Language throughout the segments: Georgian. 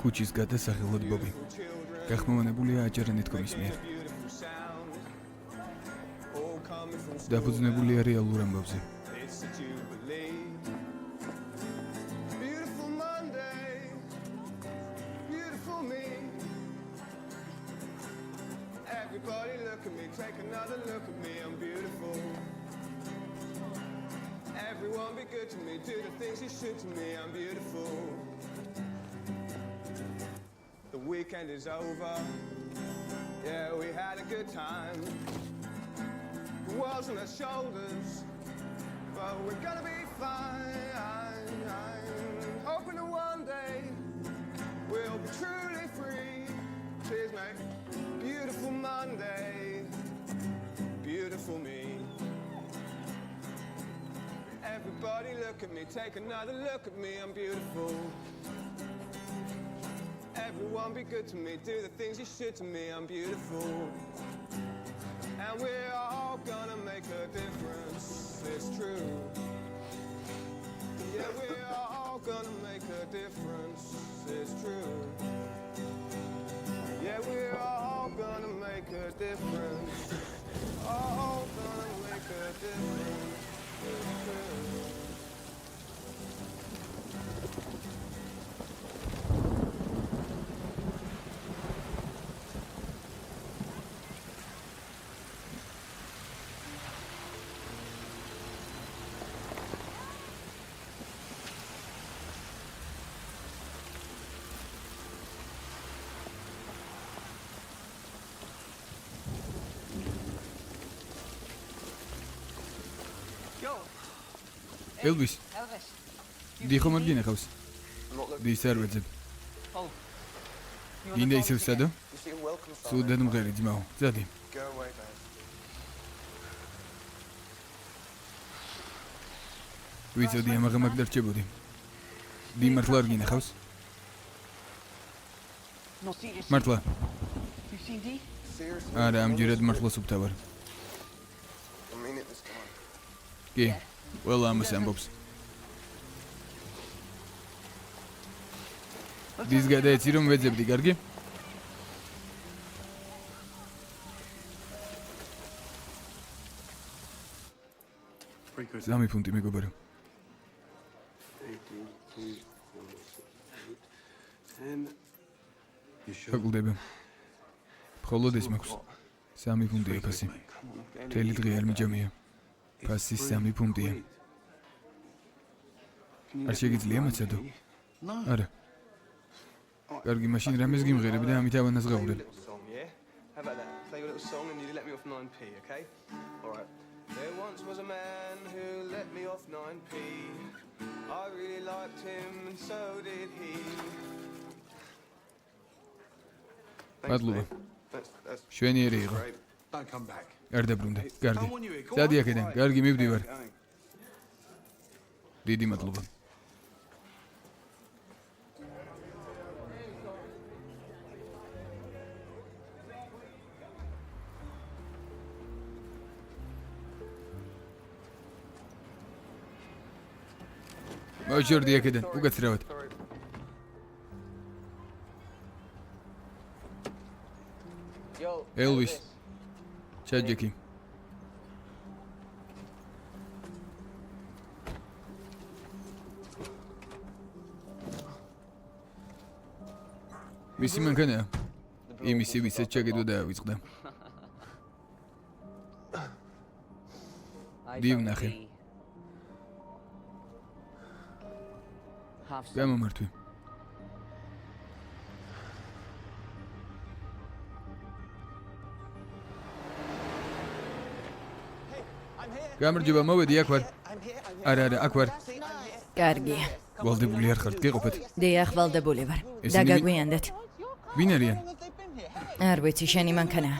ქუჩის გადასახელად ბობი. გახმოვანებულია აჯარანეთკომის მიერ. დაფუძნებულია რეალურ ამბავზე. Everybody look at me, take another look at me, I'm beautiful. Everyone be good to me, do the things you should to me, I'm beautiful. The weekend is over, yeah, we had a good time. The world's on our shoulders, but we're gonna be fine. Hoping that one day we'll be truly free. Cheers, mate. Beautiful Monday, beautiful me. Everybody look at me, take another look at me, I'm beautiful. Everyone be good to me, do the things you should to me, I'm beautiful. And we're all gonna make a difference, it's true. Yeah, we're all gonna make a difference, it's true. Yeah, we're all gonna make a difference. All gonna make a difference. It's true. Elvis. Dixo margine ხავს. დის არ ვეძებ. გინდა ისევ სადო? სუდად მღერი ძმაო. ძადი. ვიცოდი ამაღა მაგ დარჩებოდი. დი მართლა არ გინდა ხავს? მართლა. არა, ამჯერად მართლა სუფთავარ. კი. Well, I'm a sandbox. This guy that's here, where's the gargi? Sami punti me go baru. 10. Fakultebe. Მხოლოდ ეს მაქვს. 3 პუნქტია ფასი. მთელი დღე არ მიჯამია. ფასი 3 პუნქტია. არ შეგიძლია მაცადო? არა. კარგი, მაშინ რამეს გიმღერები და ამით ავანაზღაურებ. How about that? Play a little song and you let me off 9p, okay? All right. There once was a man who let me off 9p. I really liked him and so did he. მადლობა. შვენიერი იყო. Don't come back. არ დაბრუნდა. კარგი. წადი აქედან. კარგი, მივდივარ. დიდი მადლობა. მოჟორდი აქედან. უკაცრავად. Elvis. Chadjeki. Მისი მანქანაა. იმისი ვისაც ჩაგედო დაავიწყდა. დივნახე. გამომართვი. გამარჯობა, მოვედი აქ ვარ. არა, აქ ვარ. კარგი. ვალდებული არ ხართ, გეყოფეთ. დიახ, ვალდებული ვარ. დაგაგვიანდეთ. ვინ არიან? არ ვიცი, შენი მანქანაა.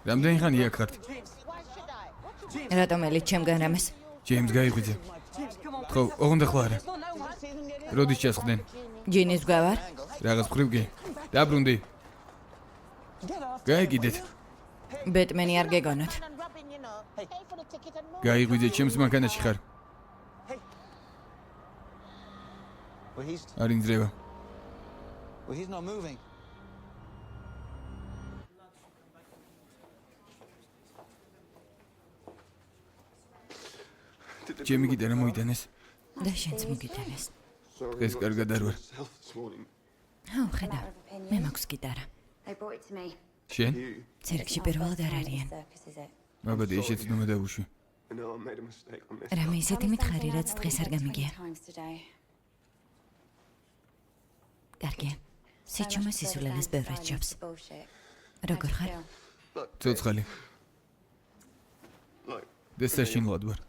რამდენი ხანია აქ ხართ? რატომ ელით ჩემგან რამეს? ჯეიმს გაიღვიძე. ხო, ოღონდ ახლა არა. როდის ჩასხდნენ? ჯინის გვავარ. რაღაც ხრივ გი. დაბრუნდი. გაიგიდეთ. ბეტმენი არ გეგონოთ. გაიღვიძე, ჩემს მანქანაში ხარ. არ ინძრევა. Well, he's not moving. ჩემი გიტარა მოიტანეს. და შენც მოგიტანეს. ეს კარგად არ ვარ. აუ, ხედავ. მე მაქვს გიტარა. They brought it to me. შენ? ცირკში პირველად არ არიან. Circus, is it? აბადე ისეთ ნომე დავუშვი. I know I made a mistake on this. რამე ისეთი მითხარი, რაც დღეს არ გამიგია. Times today. კარგია. სიჩუმე სისულელეს ბევრად ჭამს. Bullshit. როგორ ხარ? ცოცხალი. Like, და საშინლად ვარ.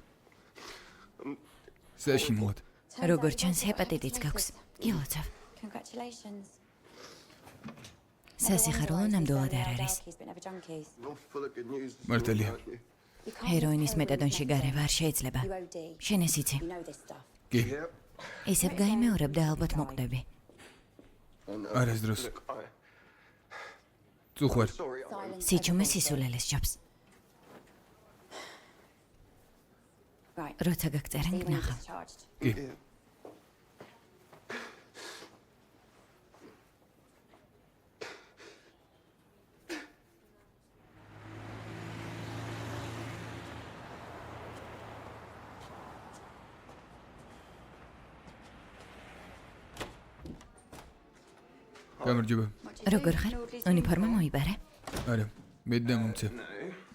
საშინლად. როგორ ჩანს ჰეპატიტიც გაქვს. გილოცავ. Congratulations. სასიხარულო ნამდვილად არ არის. But never junkies. you're full of good news. მართალია. You can't ჰეროინის მეტადონში გარევა არ შეიძლება. you OD. შენ ეს იცი. You know this stuff. კი, Yep. ისევ გაიმეორებ და ალბათ მოკვდები. არასდროს. Look, წუხვარ. sorry. სიჩუმე სისულელეს ჭამს. Right. როცა გაგწერენ, You were გნახავ. discharged. კი. გამარჯობა. როგორ ხარ? უნიფორმა მოიბარე? არა, მე დამომცა. No.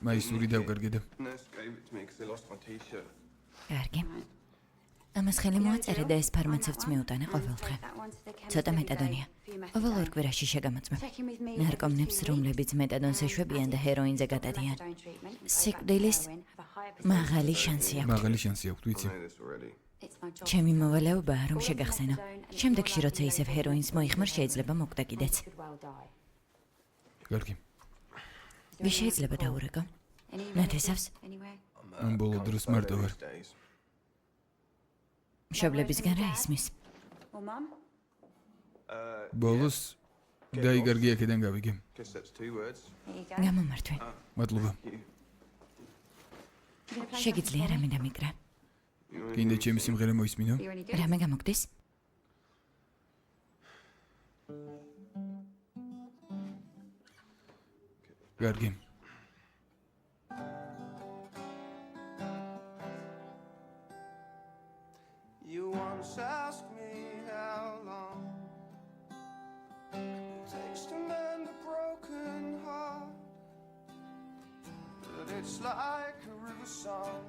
მაისური დავკარგე და Nurse gave it to me because they lost my t-shirt. კარგი. ამას ხელი მოაწერე და ეს ფარმაცევტს მიუტანა ყოველდღე. That one to the chemist ცოტა every მეტადონია. day. Few methadone. ყოველ ორ კვირაში შეგამოწმებ. Check in with me ნარკომნებს, every 2 რომლებიც მეტადონს weeks. ეშვებიან და ჰეროინზე გადადიან. Methadone treatment. Go back to სიკვდილის heroin, have a higher percentage. მაღალი შანსი აქვს. მაღალი შანსი აქვს, I ვიცი. know this already. It's my job. ჩემი მოვალეობაა რომ შეგახსენო. შემდეგში როცა ისევ ჰეროინს მოიხმარ, შეიძლება მოკვდა კიდეც. You could well die. კარგი. ვის შეიძლება დაურეკო? Any ნათესავს? Anyway. ამ ბოლო დროს მარტო ვარ. These days. მშობლებისგან რა ისმის? Well, mum. ბოლოს დაიგარგი აქედან გავიგე. Guess that's 2 words. Here you go. გამომართვე. მადლობა. You. You gonna play შეგიძლია something რამე დამიკრა. You know კიდე ჩემი სიმღერა მოისმინო? for me? You any good? რამე გამოგდის? კარგი. You once asked me how long it takes to mend a broken heart, but it's like a river song.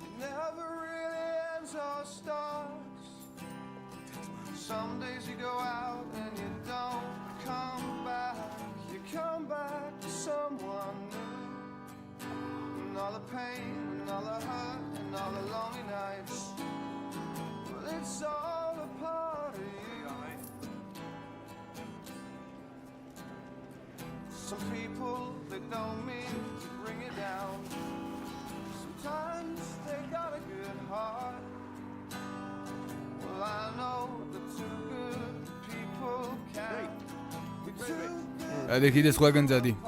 It never really ends or starts. Some days you go out and you don't come back. You come back to someone new. And all the pain and all the hurt and all the lonely nights, well, it's all a part of you. Some people, they don't mean to bring you down. Sometimes they got a good heart. Well, I know the two good people can be too good. ადე კიდე სხვაგან ძადი. All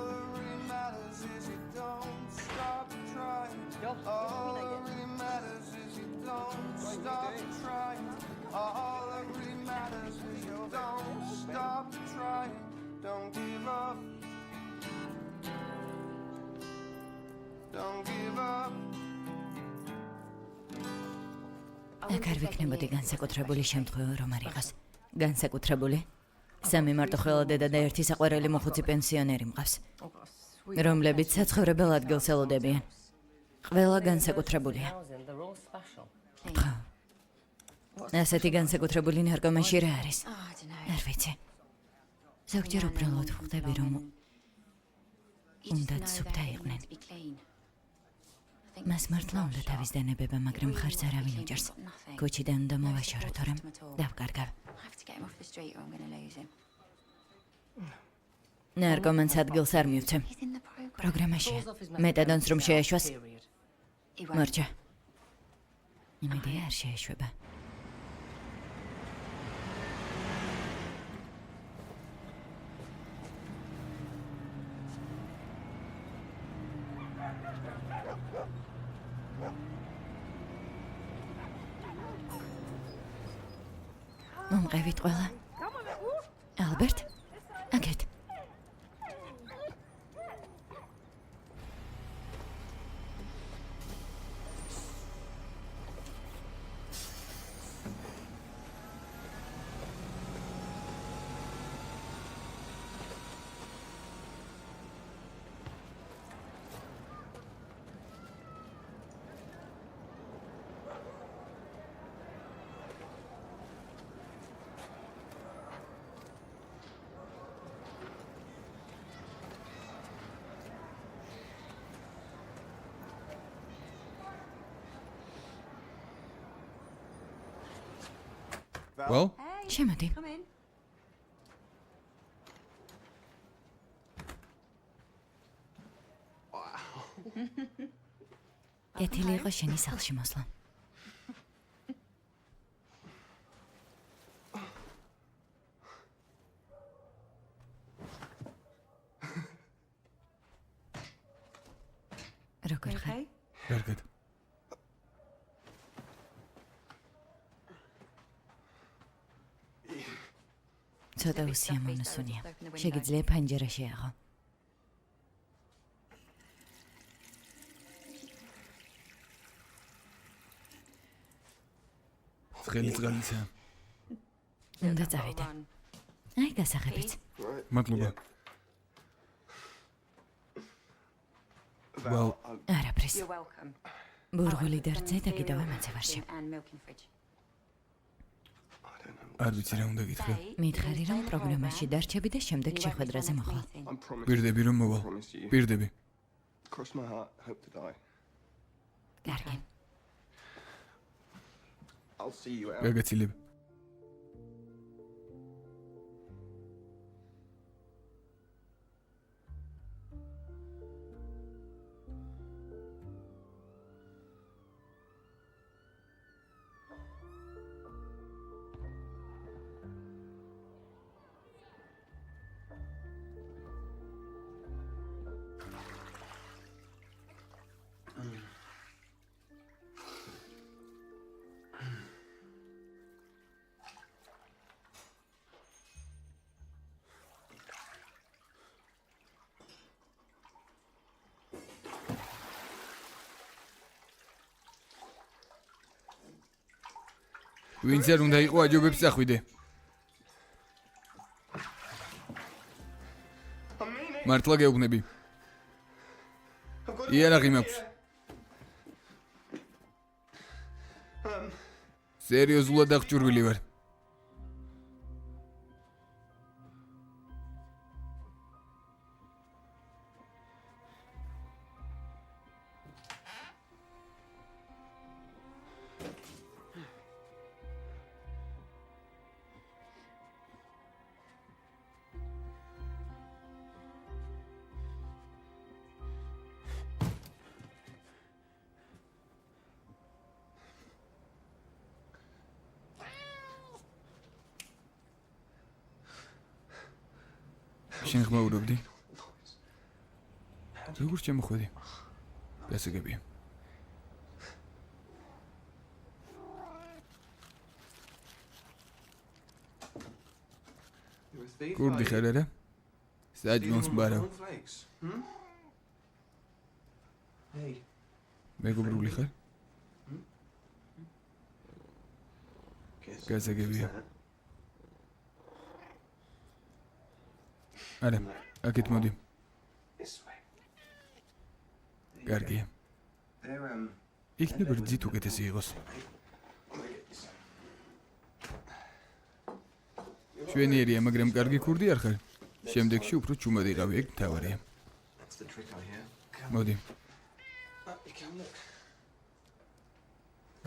that really matters is you don't stop trying. All that really matters is you don't stop trying. All that really matters is you don't stop trying. Don't give up. Don't give up. აქ არ ვიქნებოდი განსაკუთრებული შემთხვევა რომ არ იყოს. განსაკუთრებული? სამი მარტო ხელა დედა და ერთი საყვარელი მოხუცი პენსიონერი მყავს, რომლებიც საცხოვრებელ ადგილს ელოდებიან. ყველა განსაკუთრებულია. ხო. ასეთი განსაკუთრებული ნარკომანში რა არის? Oh, I don't know. არ ვიცი. ზოგჯერ უბრალოდ ხვდები რომ You just უნდათ know სუფთა that it იყვნენ. needs to be clean. I think მას მართლა უნდა თავის დანებება, მაგრამ ხარც არავინ უჭერს. კუჩიდან უნდა მოვაშორო, თორემ დავკარგავ. I have to get him off the street or I'm going to lose him. ნარკომანს ადგილს არ მივცემ. He's in the program. პროგრამაშია. მეტადონს რომ შეეშვას, He won't. მარჩა. იმედია არ შეეშვება. მომყევით ყველა. ალბერტ, აქეთ. Well, შემოდი. კეთილი იყო შენი სახლში მოსვლა. როგორ ხარ? კარგად. ცოტა უსიამოვნო სუნია. შეგიძლია ფანჯარა შეაღო. ცხელი წყალისა. უნდა წავიდე. აი გასაღებიც. მადლობა. Well, არაფრის. You're welcome. ბურღული და რძე და კიდევ ამაცევარში. And milk in fridge. არ ვიცი რა უნდა გითხრა. მითხარი რომ პრობლემაში დარჩები და შემდეგ შეხვედრაზე მოხვალ. I'm promising. პირდები რომ მოვალ. პირდები. Cross my heart, hope to die. კარგი. I'll see you out. გაგაცილებ. ვინც არ უნდა იყო აჯობებს წახვიდე. მართლა გეუბნები. იარაღი მაქვს. სერიოზულად აღჭურვილი ვარ. შენ ხმაურობდი? როგორ შემოხვედი? გასაგებია. კურდი ხარ არა? საჯმოს ბარავ. მეგობრული ხარ? გასაგებია. არა, აქეთ მოდი. კარგია. იქნებ რძით უკეთესი იყოს. ჩვენიერია, მაგრამ კარგი ქურდი არ ხარ? შემდეგში უფრო ჩუმად იყავი, ეგ მთავარია. მოდი.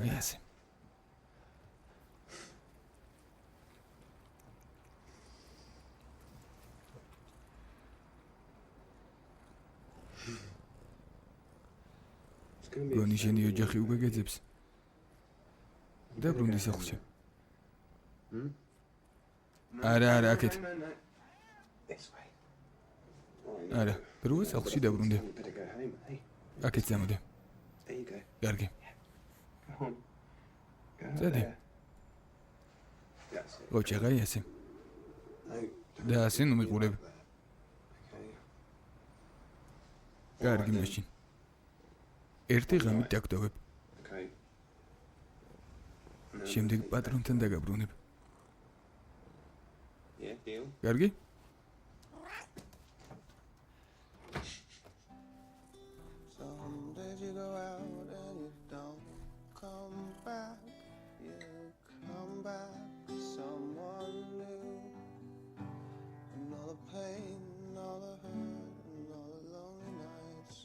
აი ასე. გონი შენი ოჯახი უკვე გეძებს. დაბრუნდი სახლში. არა, აქეთ. არა, დრო სახლში დაბრუნდი. აქეთ წამოდე. კარგი. წადი. ოჩაღა ესე. და ასე ნუ მიყურებ. კარგი მაშინ. ერთი ღამით დაგდოვებ. შემდეგ პატრონთან დაგაბრუნებ. კარგი? Some days you go out and you don't come back. You come back to someone new. And all the pain, and all the hurt, and all the lonely nights.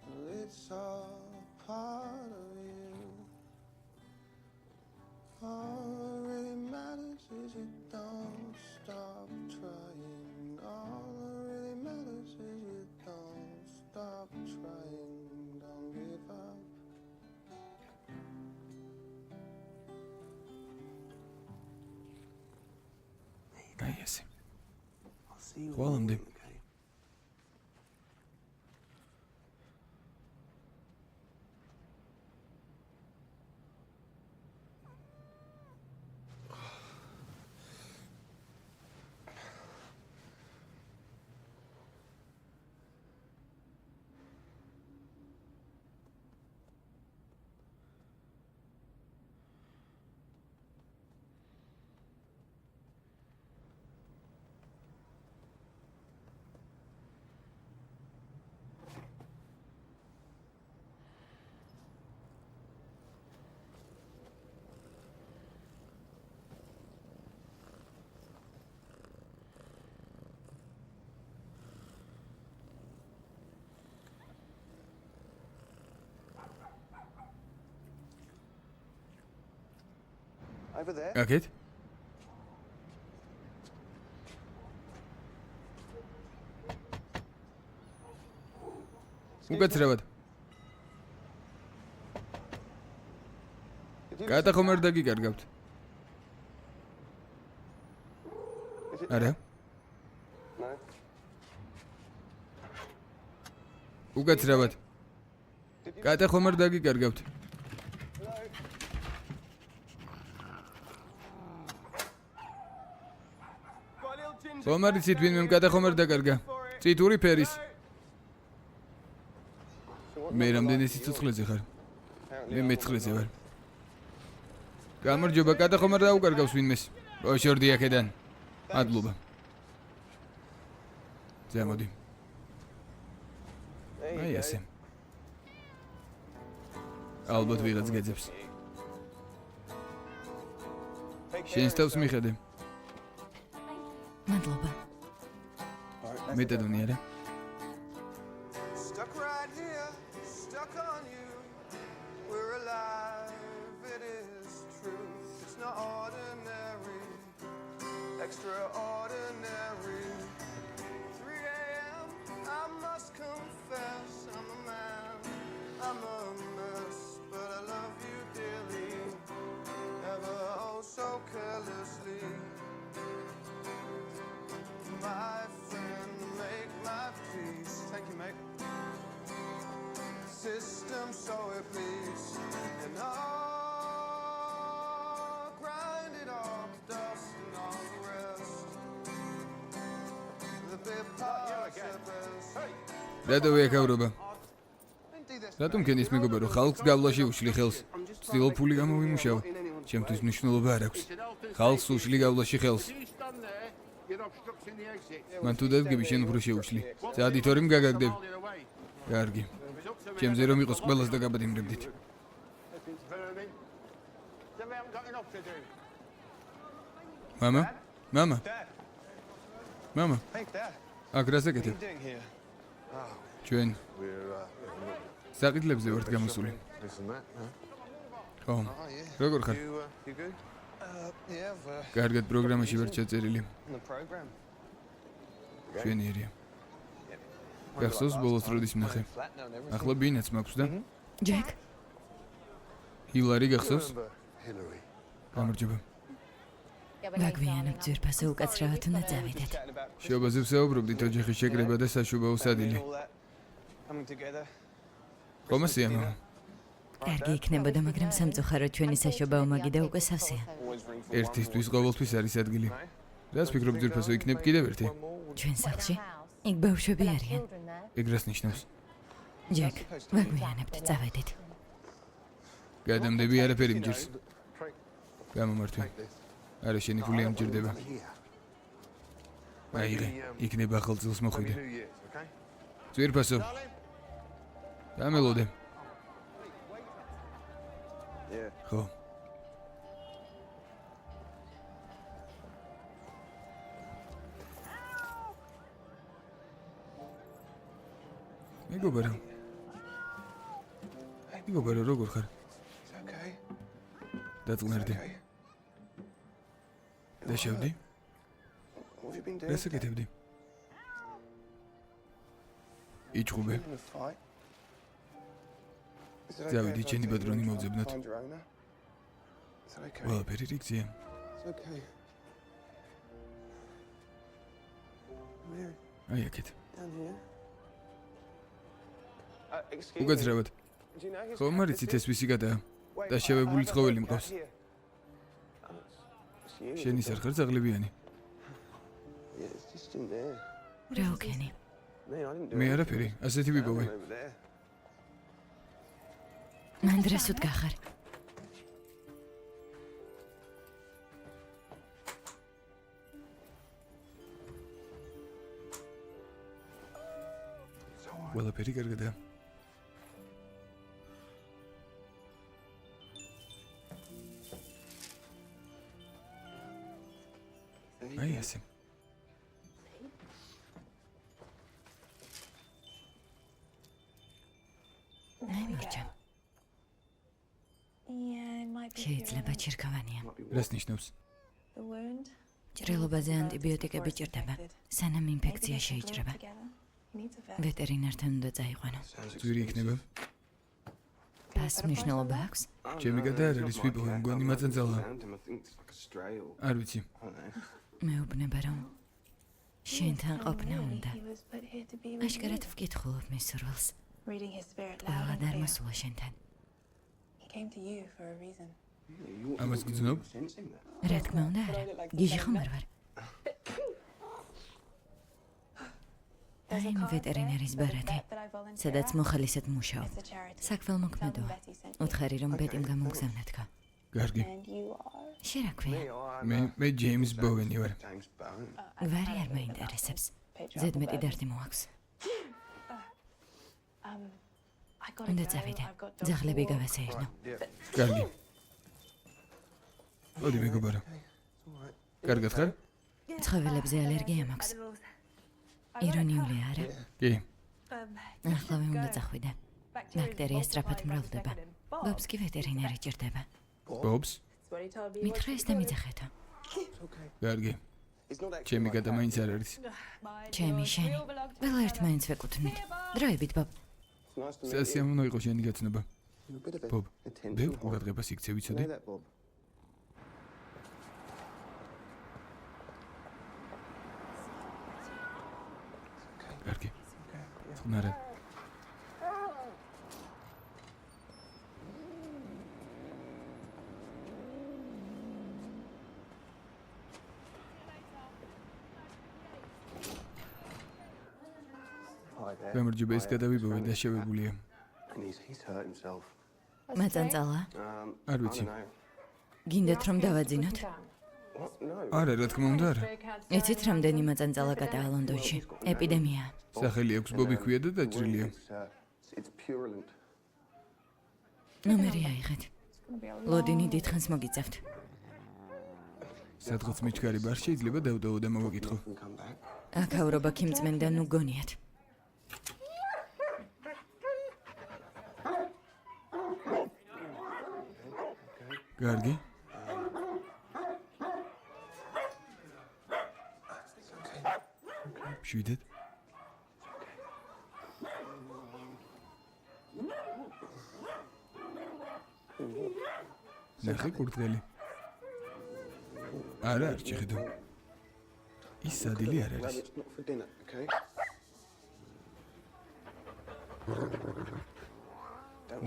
Well, it's all part of you. All that really matters is you don't stop trying. All that really matters is you don't stop trying. Don't give up. აი ესე. ყველამდე. Over there. აკეთ? უკაცრავად. კატა ხომ არ დაგიკარგავთ? არა. No. უკაცრავად. კატა ხომ არ დაგიკარგავთ? ხომ არ იცით ვინმე კატა ხომ არ დაკარგა? წითური ფერის. მე რამდენი სიცოცხლეზე ხარ? მე მეცხრეზე ვარ. გამარჯობა, კატა ხომ არ დაუკარგავს ვინმეს? ოშორდი აქედან. მადლობა. ზემოდი. აი ესე. ალბათ ვიღაც გეძებს. შენს თავს მიხედე. მადლობა. მეტადონი არა? Stuck right here, stuck on you. We're alive, it is true. It's not ordinary, extraordinary. 3 a.m., I must confess, I'm a man, I'm a mess, but I love you dearly, ever oh so carelessly. My friend, make my peace. Thank you, mate. System, so it please. And I'll grind it off, dust and all the rest. The bit parts are best. რატო ვექავრობა? რატომ ქენის მეგობრო რომ ხალხს გავლაში უშლი ხელს? ცდილობ ფული გამოვიმუშავა. ჩემთვის მნიშვნელობა არ აქვს. ხალხს უშლი გავლაში ხელს. მან თუ დადგები შენ უფრო შეუშლი. წადი თორემ გაგაგდებ. კარგი. ჩემზე რომ იყოს ყველას დაგაბადიმრებდით. მამა? მამა? მამა? Hey, Dad. აქ რას What are ეკეთებ? you doing here? ჩვენ We're საყიდლებზე ვართ გამოსული. this and that, huh? ხო. Oh, yeah. როგორ ხარ? You good? Yeah, we're კარგად პროგრამაში ვარ ჩაწერილი. in the program. ჩვენიერია. გახსოვს ბოლოს როდის ვნახე? Flat now and everything. ახლა ბინაც მაქვს და ჯეკ, ჰილარი გახსოვს? Remember Hillary? გამარჯობა. გაგვიანებ ძვირფასო უკაცრავად უნდა წავიდეთ. Chatting about შობაზე ვსაუბრობდით ოჯახის შეკრება და საშობაო სადილი. all that coming together. ხომასია მამა? კარგი იქნებოდა, მაგრამ სამწუხაროდ ჩვენი საშობაო მაგიდა უკვე სავსეა. Always ერთისთვის ყოველთვის არის ადგილი. რას ფიქრობ ძვირფასო იქნებ კიდევ ერთი? ჩვენ სახლში? იქ ბავშვები არიან. ეგ რას ნიშნავს? ჯეკ, ვაგვიანებთ, წავედით. გადამდები არაფერი მჭირს. გამომართვე. არა შენი ფული არ მჭირდება. აიღე, იქნება ახალ წელს მოხვიდე. ძვირფასო. დამელოდე. ხო. მეგობარო. მეგობარო, როგორ ხარ? It's okay. დაწყნარდი. Okay. დაშავდი? What have you been doing? რას აკეთებდი? იჭუბე. In a fight? Is it okay Davide, if I tieni take you padroni and try mawdzebnat. to find your owner? Is that okay? ყველაფერი რიგზია. It's okay. Mary, აი აქეთ. down here. Excuse me. უკაცრავად. Do you know who's ხომ არიცით ეს ვისი გადაა? Wait, დაშავებული I have a ცხოველი book მყავს. out here. Oh, it's you. შენი არ ხარ ზაღლებიანი. Yeah, it's just in there. რა უქენი? Man, I didn't do მე anything. არაფერი, ასეთი ვიპოვე. Over there. მან დრასუთ გახარ. ყველაფერი კარგადაა. აი ასე. აი მორჩა. შეიძლება ჩირქავანია. რას ნიშნავს? ჭრილობაზე ანტიბიოტიკები ჭირდება, სანამ ინფექცია შეიჭრება. ვეტერინართან უნდა წაიყვანო. ძვირი იქნება? ფას მნიშვნელობა აქვს? ჩემი გადა არ არის ვიპოვე, მგონი მაწანწალა. Found him, I think it's like a stray or არ ვიცი. I don't know. მეუბნება რომ შენთან ყოფნა უნდა. აშკარად ვკითხულობ მის სურვილს. ყველა დარმასულა შენთან. ამას გძნობ? Sensing that. რა თქმა უნდა არა. გიჟი ხომ არ ვარ. აი ვეტერინარის ბარათი, სადაც მოხალისედ მუშაობ. საქმველმოქმედოა. უთხარი რომ ბეტიმ გამოგზავნათქო. კარგი. შენ რა ქვია? მე ჯეიმს ბოვენი ვარ. James Bowen. ვარი არ მაინტერესებს. ზედმეტი დარდი მოაქვს. უნდა წავიდე. ძაღლები გავასეირნო. კარგი. მოდი მეგობარო. კარგად ხარ? ცხოველებზე ალერგია მაქვს. ირონიულია არა? კი. ახლავე უნდა წახვიდე. ბაქტერია სწრაფად მრავლდება. ბობს კი ვეტერინარი ჭირდება. ბობს? მითხრა ეს და მიძახეთო. კარგი. He's not actually ჩემი my გადა cat. მაინც არ არის. ჩემი შენი. ყველა ერთმანეთს ვეკუთვნით. დროებით ბობ. It's nice to meet you. სასიამოვნო იყო შენი გაცნობა. You're a bit of a ბობ, attention ბევრ whore. ყურადღებას იქცე You ვიცოდი? know that, Bob? კარგი. ხნარად. Hi there. გამარჯობა, ეს გადავიბოვე დაშავებულია. And he's hurt himself. მაწანწალა. არ I ვიცი. don't know. გინდათ რომ დავაძინოთ? What? No. არა, რა თქმა უნდა არა. იცით რამდენი მაწანწალა გადაა ლონდონში? ეპიდემია. სახელი აქვს ბობი ქვია და დაჭრილია. It's purulent. ნომერი აიღეთ. ლოდინი დიდხანს მოგიწევთ. სადღაც მიჩქარი ბარ შეიძლება დავდაო და მოვაკითხო. Can come back. აქაურობა ქიმწმენდა ნუ გონიათ. კარგი. შვიდეთ. ნახე კურდღელი. არა, არ შეხედო. ის სადილი არ Well, არის. it's not for dinner, okay?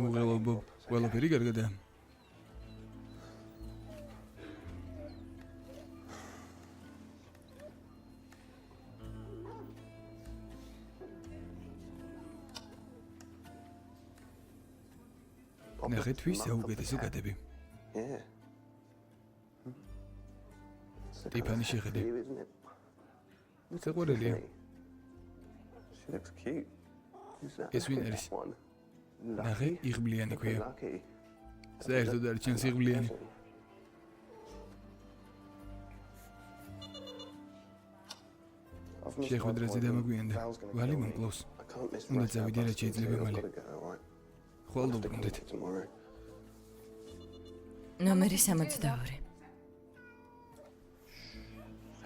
უღელო ბობ, ყველაფერი კარგადაა. ნახე თვის საუკეთესო კატები. Yeah. ტიფანი შეხედე. Isn't it? საყვარელია. She looks cute. Who's that? ეს ვინ არის? One. ნახე, იღბლიანი ქვია. Lucky. საერთოდ არ ჩანს იღბლიანი. I've missed შეხვედრაზე my დამაგვიანდა. Val's gonna ვალი kill me. მომკლავს. I can't miss უნდა rush hour წავიდე, რაც bus შეიძლება today. I've მალე. gotta go, all right? ხვალ Have to დავბრუნდეთ. commit tomorrow. ნომერი 62.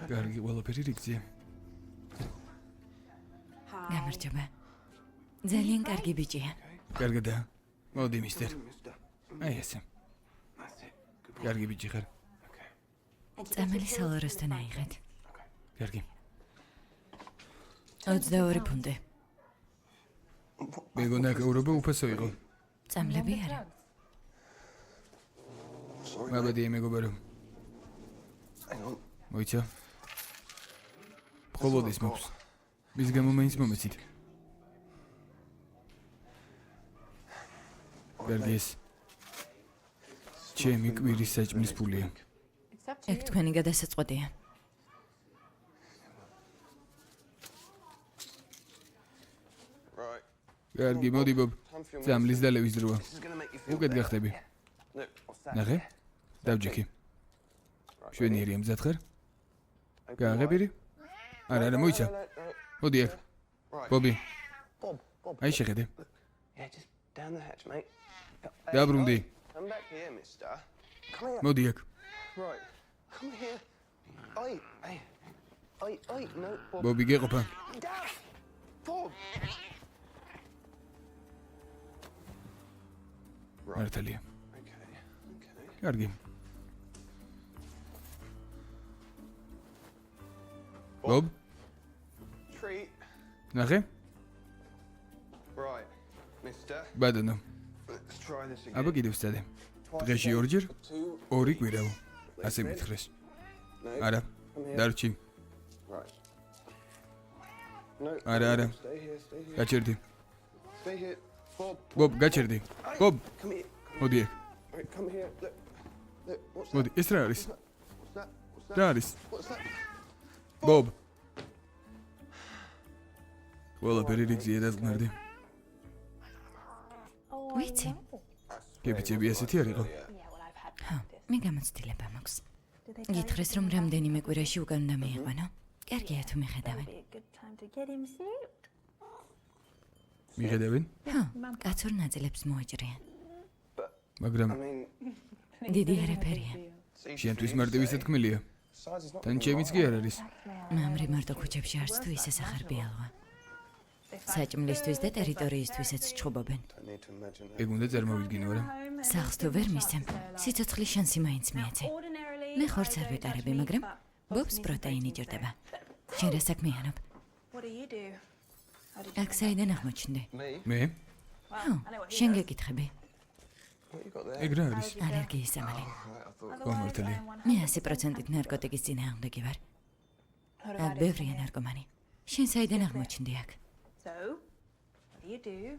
კარგი, ყველაფერი რიგზეა. გამარჯობა. ძალიან კარგი ბიჭია. კარგადაა. მოდი, მისტერ. Mister. აი ესე. That's it. Good. კარგი ბიჭი ხარ. წამალი სალაროსთან აიღეთ. კარგი. 22 ფუნტი. მეგონა გაურობა უფასო იყო. წამლები არა. Sorry. მაბადი მეგობარო. Hang on. მოიცა. მხოლოდ ის მოქვს. მის გამო მაინც მომეცით. კარგი ეს. ჩემი კვირის საჭმლის ფულია. ეგ თქვენი გადასაწყვეტია. Right. კარგი, მოდი ბობ. Time for your წამლის და ლევის დროა. This is gonna make you feel უკეთ better. გახტები. Look, what's that? ნახე. დავჯექი. Right, შვენიერია მზად ხარ? open გააღებირი? არა, არა, მოიცა. wide. No. მოდი აქ. Right. ბობი, Bob. აი შეხედე. Yeah, just down the hatch, mate. დაბრუნდი. Come back here, mister. Come here. მოდი აქ. Right. Come here. Oi, hey. Oi, no, Bob. ბობი გეყოფა. Dad! Bob! მართალია. Okay. კარგი. ბობ, Treat. ნახე. Right, mister. ბადონო. Let's try this again. აბა კიდევ ვსწადე. Twice დღეში again. ორჯერ, 2. ორი კვირაო. ასე მითხრეს. No. არა, Come here. დარჩი. Right. No. არა, არა. Stay here, stay here. გაჩერდი. Stay here. Bob. ბობ, გაჩერდი. ბობ, Come here. მოდი აქ. Right, come here. Look. Look, what's that? მოდი, ეს რა არის? What's that? What's that? რა არის? What's that? ბობ. ყველაფერი რიგზია დაგმარდი. ვიცი. კებიჭები ასეთი არ იყო. ხო, მე გამოცდილება მაქვს. გითხრეს რომ რამდენიმე კვირაში უკან უნდა მიიყვანო. კარგია თუ მიხედავენ. მიხედავენ? ხო, კაცურ ნაწილებს მოაჭრიან. მაგრამ I mean, დიდი არაფერია. შენთვის მარტივისა თქმელია. besides, it's not თან ჩემიც კი არ არის. მამრი მარტო ქუჩებში არც თუ ისე სახარბიალოა. საჭმლისთვის და ტერიტორიისთვისაც ჩხუბობენ. I need to imagine that. ეგ უნდა წარმოვიდგინო რა. სახლს თუ ვერ მისცემ, სიცოცხლის შანსი მაინც მიეცე. მე ხორცს არ ვიტარები, მაგრამ ბობს პროტეინი ჭირდება. შენ რა საქმიანობ? აქ საიდან აღმოჩნდი? Me? მე? ხო, შენ გეკითხები. What you got there? ეგ რა არის? ალერგიის სამალი. Right, I thought. გამართალია. მე 100% ნარკოტიკის წინააღმდეგი ვარ. აქ ბევრია ნარკომანი. შენ საიდან აღმოჩნდი აქ? So, what do you do?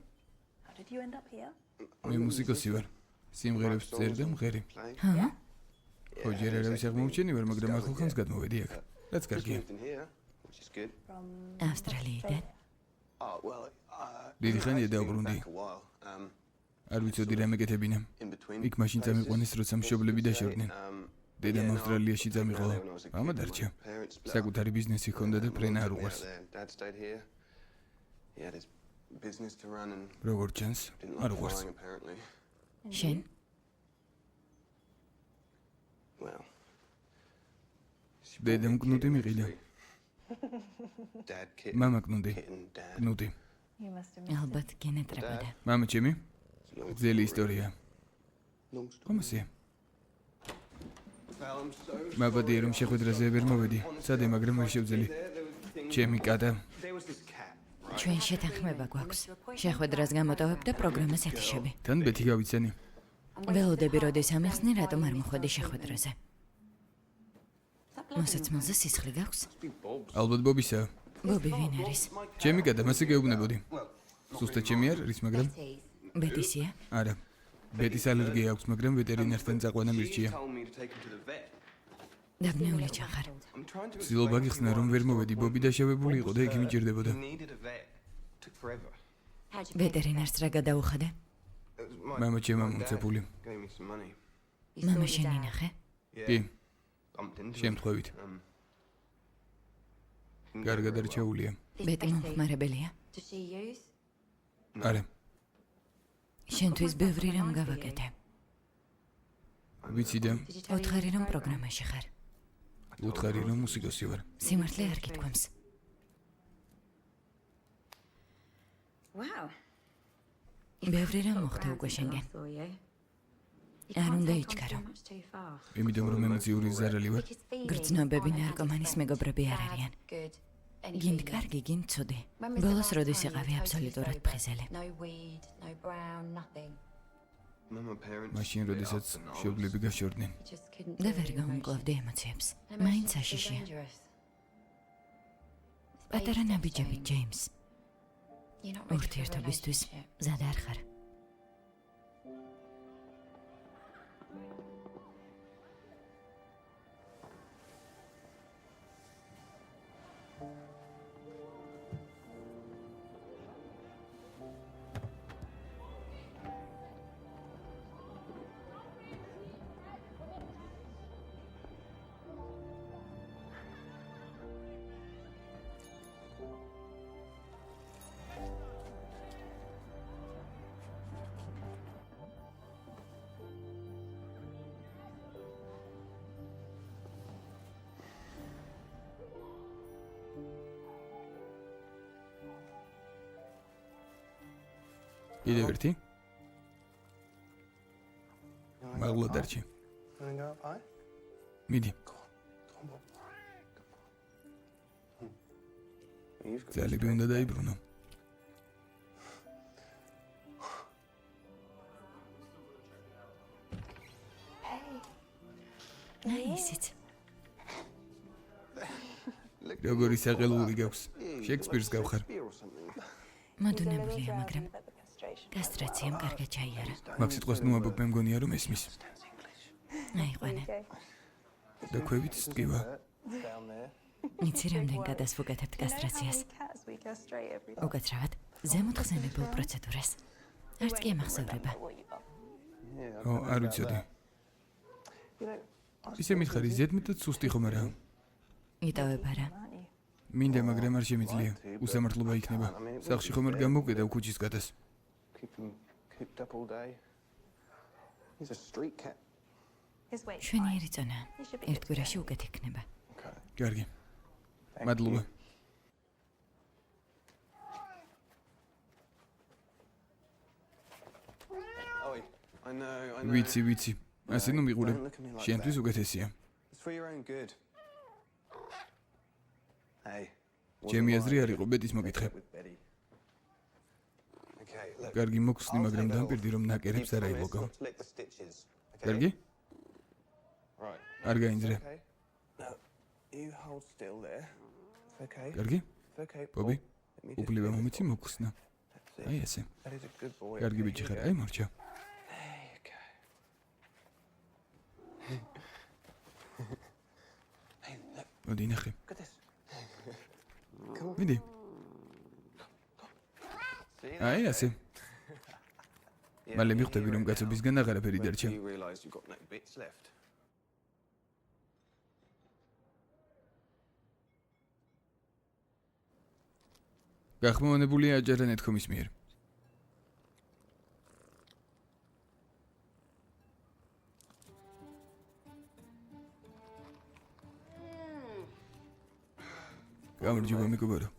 How did you end up here? მე მუსიკოსი ვარ. სიმღერებს წერ და მღერი. Play. ხო? ხო, ჯერ არავის აღმოუჩენი ვარ, მაგრამ ახალ ხანს გადმოვედი აქ. რაც Just კარგია. moved in here, which is good. ავსტრალიიდან. Oh, well, დიდი ხანია დავბრუნდი. back a while. არ ვიცოდი რა მეკეთებინა. In between. იქ მაშინ წამიყვანეს, როცა მშობლები დაშორდნენ. დედამ ავსტრალიაში წამიყოლა. მამა დარჩა. საკუთარი ბიზნესი ჰქონდა და ფრენა არ უყვარს. Dad stayed here. He had his business to run and როგორც ჩანს, didn't არ like უყვარს. flying apparently. შენ? Well. დედამ კნუტი მიყიდა. Dad kitten. მამა კნუტი. Kitten, dad. კნუტი. You must have ალბათ გენეტრებოდა. მამა ჩემი, Long ძელი story. ისტორია. Long story. ხომასია. Well, I'm so მაბადია რომ შეხვედრაზე ვერ მოვედი. სადე, მაგრამ ვერ შევძელი. there was the thing. ჩემი კატა. There was this cat, right? ჩვენ შეთანხმება გვაქვს. შეხვედრას გამოტოვებ და პროგრამას ეთიშები. თან ბეთი გავიცანი. ველოდები როდის ამიხსნი, რატომ არ მოხვედი შეხვედრაზე? მოსაცმელზე სისხლი გაქვს? ალბათ ბობისა. ბობი ვინ არის? ჩემი კატა მასე გეუბნებოდი. ზუსტად ჩემი არ არის, მაგრამ ბეტისია? არა. ბეტის ალერგია აქვს, მაგრამ ვეტერინართან წაყვანა მირჩია. told me to take him to the vet. დაბნეული ჩახარ. I'm trying to ცდილობა გიხსნა რომ ვერ მოვედი, ბობი დაშავებული იყო და ექიმი ჭირდებოდა. He needed a vet. Took forever. How'd you pay? ვეტერინარს რა გადაუხადე? It was my მამა ჩემმა my dad მომწებული. gave me some money. You მამა saw your შენი dad. ნახე? Yeah. კი, Bumped into him. შემთხვევით. Didn't go კარგად very well. არჩეულია. This ბეტი Betty, მომხმარებელია? does she use? არა, შენთვის ბევრი რამ გავაკეთე. ვიცი და Did you tell you ოთხარი რომ the program? პროგრამაში ხარ. უთხარი რომ მუსიკოსი ვარ. სიმართლე არ გითქვამს. Wow. ბევრი რამ მოხდა უკვე შენგენ. არ უნდა იჩქარო. იმიტომ რომ ემოციური ზარალი ვარ. გრძნობები ნარკომანის მეგობრები არ არიან. გინდ კარგი, გინდ ცუდი. ბოლოს როდის იყავი აბსოლუტურად ფხიზელი. No weed, no brown, nothing. When my parents მაშინ split როდესაც up and I was- მშობლები გაშორდნენ. You just couldn't და deal ვერ with გაუმკლავდი ემოციებს. emotions. მაინც Emotions are აშიშია. dangerous. It's პატარა baby ნაბიჯები, steps, ჯეიმს. You're not ready for a ურთიერთობისთვის relationship. მზად არ ხარ. კიდევ ერთი? მაღლა დარჩი. Wanna go up high? მიდი, Come on. You've got ძალები უნდა დაიბრუნო. აი ისიც. როგორი საყელური გაქვს. შექსპირს გავხარ. beer or something. მადუნებულია, მაგრამ კასტრაციამ კარგად ჩაიარა. მაგ სიტყვას ნუაბობ მე მგონია რომ ესმის. აიყვანა. და ქვევით სკივა. Down there. იცი რამდენ გადას ვუკეთებთ კასტრაციას? Cats we castrate every day. უკაცრავად ზემოთ ხსენებულ პროცედურას. არც კი ემახსოვრება. What you got? Yeah. ო, არ ვიცოდი. You know, ისე მითხარი, ზედმეტად სუსტი ხომ არა? იტოვება რა. Aren't you? მინდა, მაგრამ არ შემიძლია. უსამართლობა იქნება. სახში ხომ არ გამოვკედავ ქუჩის გადას. keep him cooped up all day. He's a street cat. His weight's fine. შვენიერი წონა. He should be ერთ good to კვირაში go. უკეთ იქნება. Okay. კარგი. Thank მადლობა. you. Oi, I know. ვიცი, ვიცი. ასე ნუ მიყურე. Don't look at me like შენთვის that. უკეთესია. It's for your own good. Hey. ჩემი აზრი არ იყო ბეტის მოკითხე. Okay, look. კარგი მოხსნი, I'll მაგრამ take that დამპირდი off. რომ ნაკერებს You არ promise აიღო. not to lick the stitches, okay? კარგი? Right. არ გაინძრე. Okay. No, you hold still there. It's okay. კარგი? It's okay. ბობი, Let me just უფლება do this მომიცი one. მოხსნა. That's it. აი ესე. That is a good boy. კარგი Okay, ბიჭი here ხარ. we აი go. მორჩა. There you go. Hey, look, მოდი ნახე. look at this. Come on. მიდი. See აი ასე. Yeah, მალე you're მიხვდები here რომ now. კაცობისგან აღარაფერი When დარჩა. you realise you've got no bits left. გახმოვანებულია აჯარანეთქომის მიერ. გამარჯობა მეგობარო.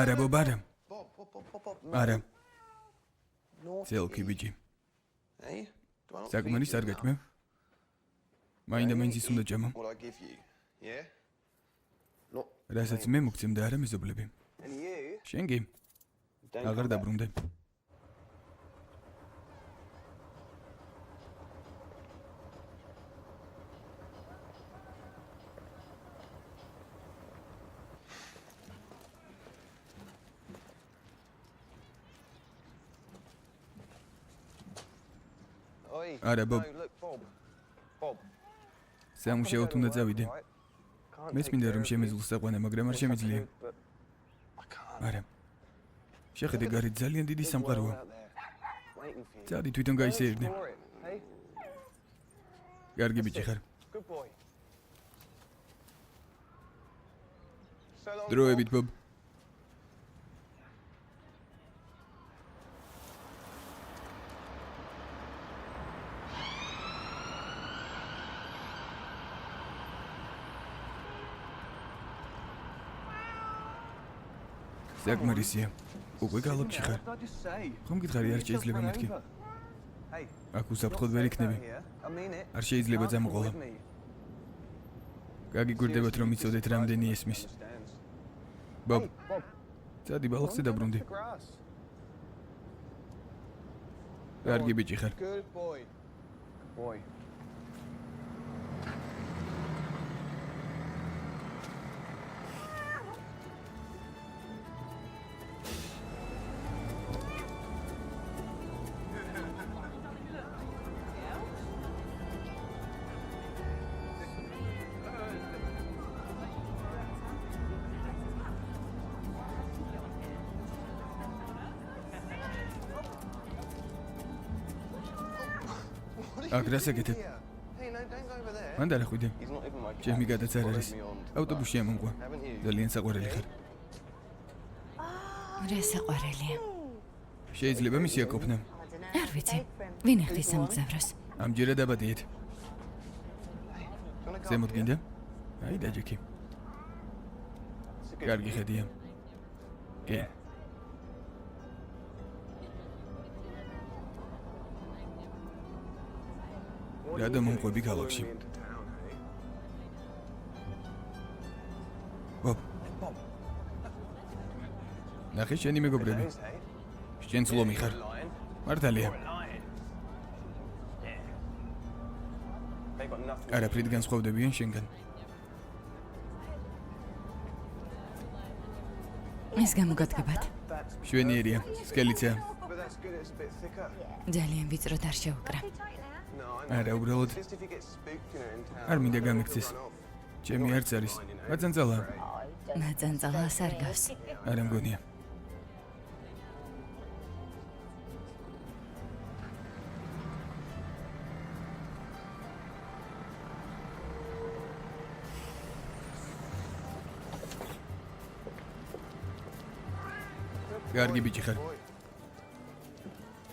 არა ბობ არა Bob. არა Naughty. ზელკი ბიჭი Hey? Do I not საკმარის feed არ you გაჭმევ მაინდა მაინც ის უნდა ჭამო what I give you? Yeah? Not. რასაც მე მოგცემ და არა მეზობლები And you? შენ კი Don't აღარ come back. დაბრუნდე Oi. Არა, Bob. No, look, Bob. Bob. სამუშაოდ უნდა წავიდე Right? Can't მეც take მინდა care რომ of შემეძლო საყვანა მაგრამ არ you. შემიძლია But I can't. არა შეხედე გარეთ ძალიან დიდი Big სამყაროა world out there, waiting for you. წადი თვითონ Go გაისეირნე explore it, hey? კარგი ბიჭი ხარ Good boy. So long, დროებით Bob. ბობ საკმარისია უკვე გალობში ხარ What did I just say? ხომ გითხარი არ შეიძლება Just მეთქი ran over. Hey, აქ you're უსაფრთხოდ not ვერ safe იქნები down here. I mean it. არ შეიძლება Can't წამოყოლა come with me. გაგიგვირდებათ რომ იცოდეთ რამდენი ესმის Understands. ბობ Hey, Bob. წადი ბალახზე დაბრუნდი The grass. კარგი ბიჭი ხარ Good boy. Good boy. აქ რას აკეთებ Hey, no, don't go over there. მან დარახვიდე He's not even my cat. ჩემი გადაც არ Followed არის me on to the ავტობუსში bus, ამონყვა haven't you? ძალიან საყვარელი ხარ რა საყვარელია შეიძლება მისი აკოფნა არ ვიცი ვინ ეხდის სამგზავროს ამჯერად აბადიეთ Do you wanna go ზემოთ up გინდა აი დაჯექი here? It's a good კარგი view. ხედია კი What რა are you და doing მომყვები following გალავში? me into town, hey? ბობ Bob, ნახე შენი მეგობრები those, hey? შენ ცლომი ხარ Lion. მართალია Lion. Yeah. They got nothing. არაფრით განსხვავდებიან შენგან ეს გამოგადგებათ That's შვენიერია სკელიცაა but that's good. It's a bit thicker. ძალიან ვიწროდ არ შევუკრა No, I know. არა უბრალოდ Just if you get spooked, you know, in town. არ მინდა you don't გამიქცეს run off. ჩემი არც არის მაწანწალა ნაწანწალას არ გავს არა მგონია კარგი ბიჭი ხარ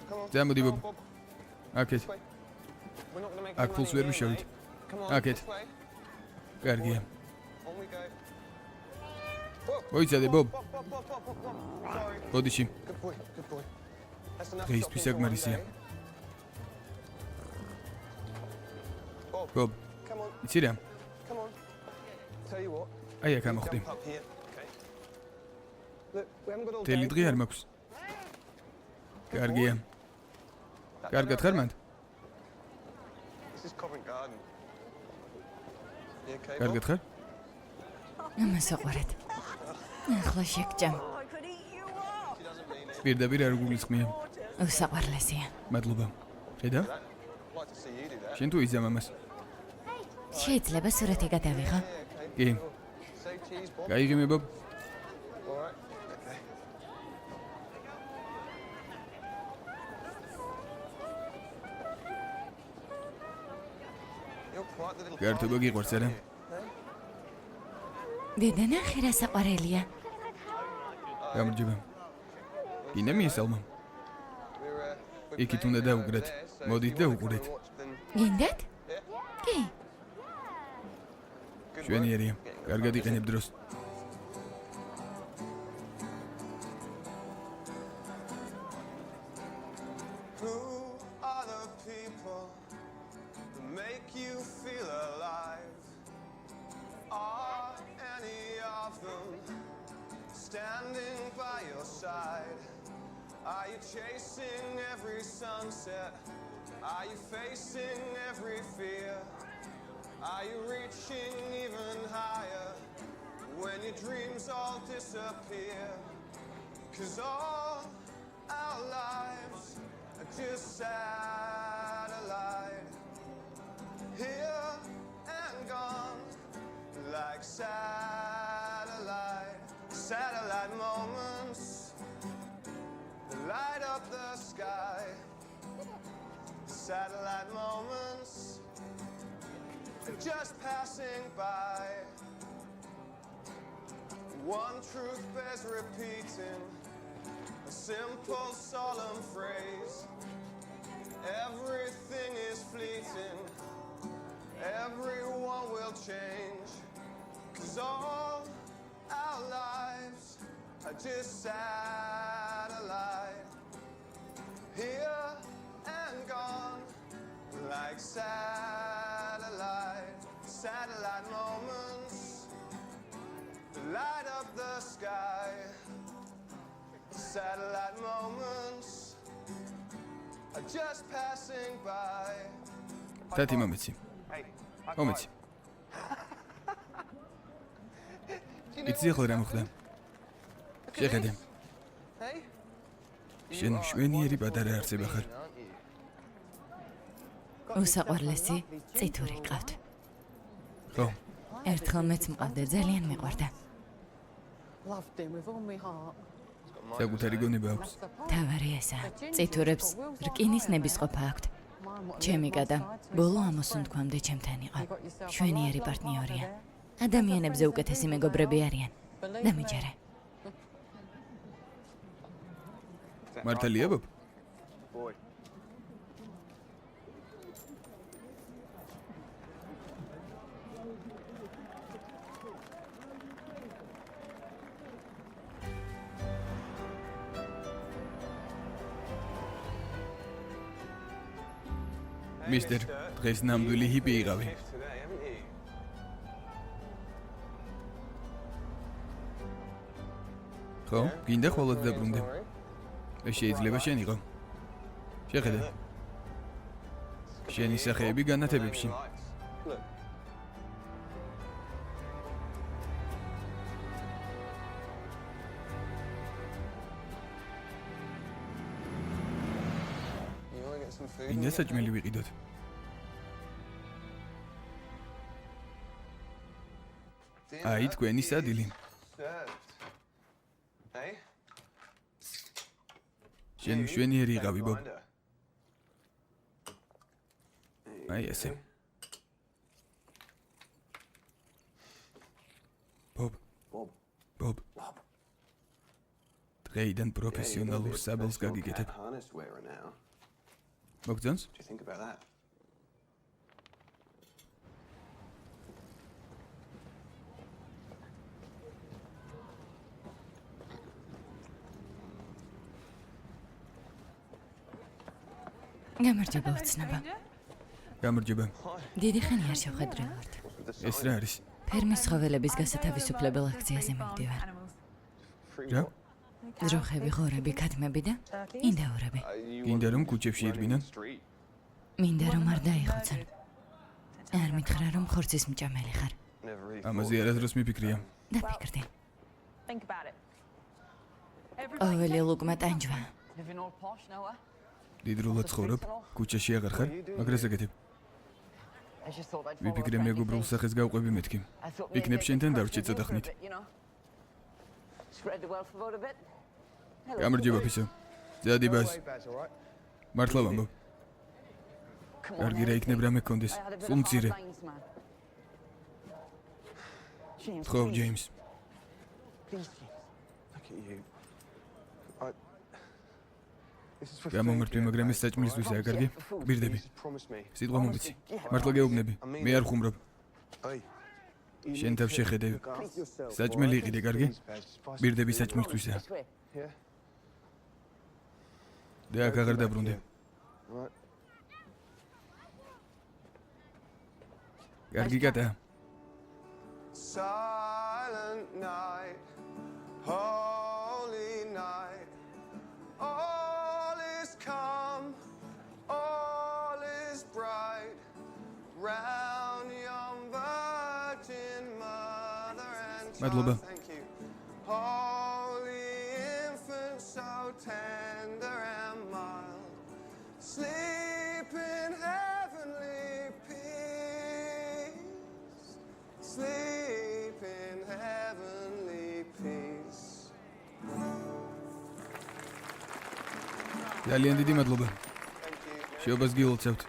Come on. ზამოდი Come ბობ on, Bob. აკეთ This way. We're not gonna make აქ any ფულს money ვერ here, ვიშოვით mate. Come on. აკეთ. This way. კარგია On we go. მოიცადე ბობ Bob, Bob, Bob, Bob, Bob, Bob. Sorry. ბოდიში Good boy. Good boy. That's enough. დღეისთვის shopping for one საკმარისია day. Bob, ბობ come on. იცი რა Come on. Tell you what. აი აქ ამოხდი Jump up here. Okay. Look, we haven't got all თელი day. დღე არ მაქვს კარგია კარგად ხარ მანდ This is Covent Garden. You okay, Bob? კარგად ხარ ამას აყვარეთ ახლა შეგჭამ I could eat you up. She doesn't mean it. პირდაპირ არ გულისხმია უსაყვარლესია მადლობა ხედავ I'd like to see you do that. შენ თუ იზამ ამას შეიძლება სურათი გადავიღო Yeah, okay. კი Say cheese, Bob. გაიღიმე ბობ All right. Okay. You're quite the little გართობა party გიყვარს არა დედა ნახე რა საყვარელია გამარჯობა გინდა მიესალმა We're იქით playing უნდა now დავუყრეთ over there, so if მოდით you და wanna come უყურეთ and watch them, გინდათ კი good შვენიერია work. კარგად იყენებ დროს Who are the people that make you feel alive? Are any of them standing by your side? Are you chasing every sunset? Are you facing every fear? Are you reaching even higher when your dreams all disappear? 'Cause all our lives are just satellite, here and gone like satellite moments that light up the sky. Satellite moments are just passing by. One truth bears repeating, a simple solemn phrase. Everything is fleeting, everyone will change. 'Cause all our lives are just satellite, here and gone like satellite moments that light up the sky. Satellite moments are just passing by. Tati მომეცი. მომეცი. იცი ახლა რა მოხდა? შეხედე. Hey? შენ შვენიერი პატარა არსება ხარ. უსაყვარლესი წითური ყავთ. ხო, ერთხელ მეც მყავდა, ძალიან მიყვარდა. Loved him with all my heart. საკუთარი გონება აქვს. თავარი ესაა, წითურებს რკინის ნებისყოფა აქვთ. ჩემი კატა ბოლო ამოსუნთქვამდე ჩემთან იყო. შვენიერი პარტნიორია. ადამიანებზე უკეთესი მეგობრები არიან. დამიჯერე. მართალია ბობ? Boy. მისტერ, დღეს ნამდვილი ჰიპი იყავი. Today, haven't you? ხო, გინდა ხოლოდ დაბრუნდე. შეიძლება შენ იყო. შეხედე. შენი სახეები განათებებში. Look. You want to get some food? გინდა საჭმელი ვიყიდოთ. აი თქვენი სადილი. Served. Hey? შენ შვენიერი იყავი ბობ. აი ესე. ბობ. ბობ. დღეიდან პროფესიონალურ საბელს გაგიკეთებ. Harness wearer now. მოგწონს? What do you think about that? გამარჯობა უცნობა. გამარჯობა. დიდი ხანი არ შევხედრებოდ. ეს რა არის? ფერმის ცხოველების გასათავისუფლებელ აქციაზე მივდივარ. რა? ძროხები, ღორები, ქათმები და ინდაურები. გინდა რომ კუჩებში ირბინან? მინდა რომ არ დაიხოცონ. არ მითხრა რომ ხორცის მჭამელი ხარ. ამაზე არასდროს მიფიქრია. დაფიქრდი. Think about it. ყოველი ლუკმა ტანჯვა. Living all posh, Noah. დიდრულად ცხოვრობ, კუჩაში აღარ ხარ, მაგრას ეკეთებ. I just thought I'd follow ვიფიქრე a friendly მეგობრულ thing. სახეს გავყვები მეთქი. I thought იქნებ maybe შენთან I'd დარჩე do ცოტა for a ხნით. bit, you know. Spread the wealth about a bit. გამარჯობა ფისო. ძადიბას. Way bad's all right. მართლა ვამბობ. Come on, კარგი რა Eric. იქნებ რამე გქონდეს. I had a bit სულ of მცირე. hard lines, man. James, ხო, please. ჯეიმს. Please, James. Look at you. This is for გამომართვი, მაგრამ ეს საჭმლისთვისაა, კარგი? გბირდები. Promise me. სიტყვა მომიცი. მართლა გეუბნები. მე არ ხუმრობ. Oi. შენ თავს შეხედე. საჭმელი იყიდე, კარგი? გბირდები საჭმლისთვისაა. This way. Yeah. და აქ აღარ დაბრუნდე. Right. კარგი კატა. Silent night, holy night, all is calm, all is bright, round yon virgin mother and Madloba. child. Thank you. Holy infant, so tender and mild, sleep in heavenly peace, sleep in heavenly peace. ძალიან დიდი მადლობა. Thank you. შეობას გილოცავთ.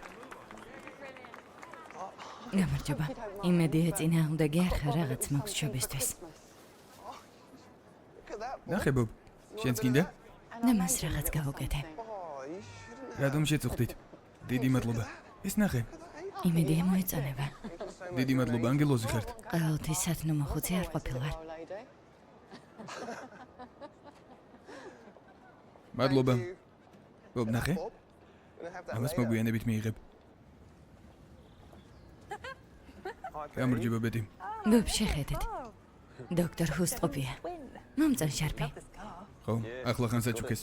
გამარჯობა. იმედი ეწინააღმდეგე არ ხარ რაღაც მაქვს შობისთვის. Look at that. ნახე ბობ. შენც გინდა? და მას რაღაც გავუკეთე. Oh, you shouldn't რატომ შეწუხდით? დიდი მადლობა. ეს ნახე. იმედი მოეწონება. დიდი მადლობა ანგელოზი ხართ. ყოველთვის სათნო მოხუცი არ ყოფილვარ. მადლობა. ბობ ნახე. Bob. Gonna have that ამას later. მოგვიანებით მიიღებ. გამარჯობა ბეტი. ბობ შეხედეთ. დოქტორ ჰუსტყოფია. მომწონ შარფი. ხო, ახლა ხან საჩუქეს.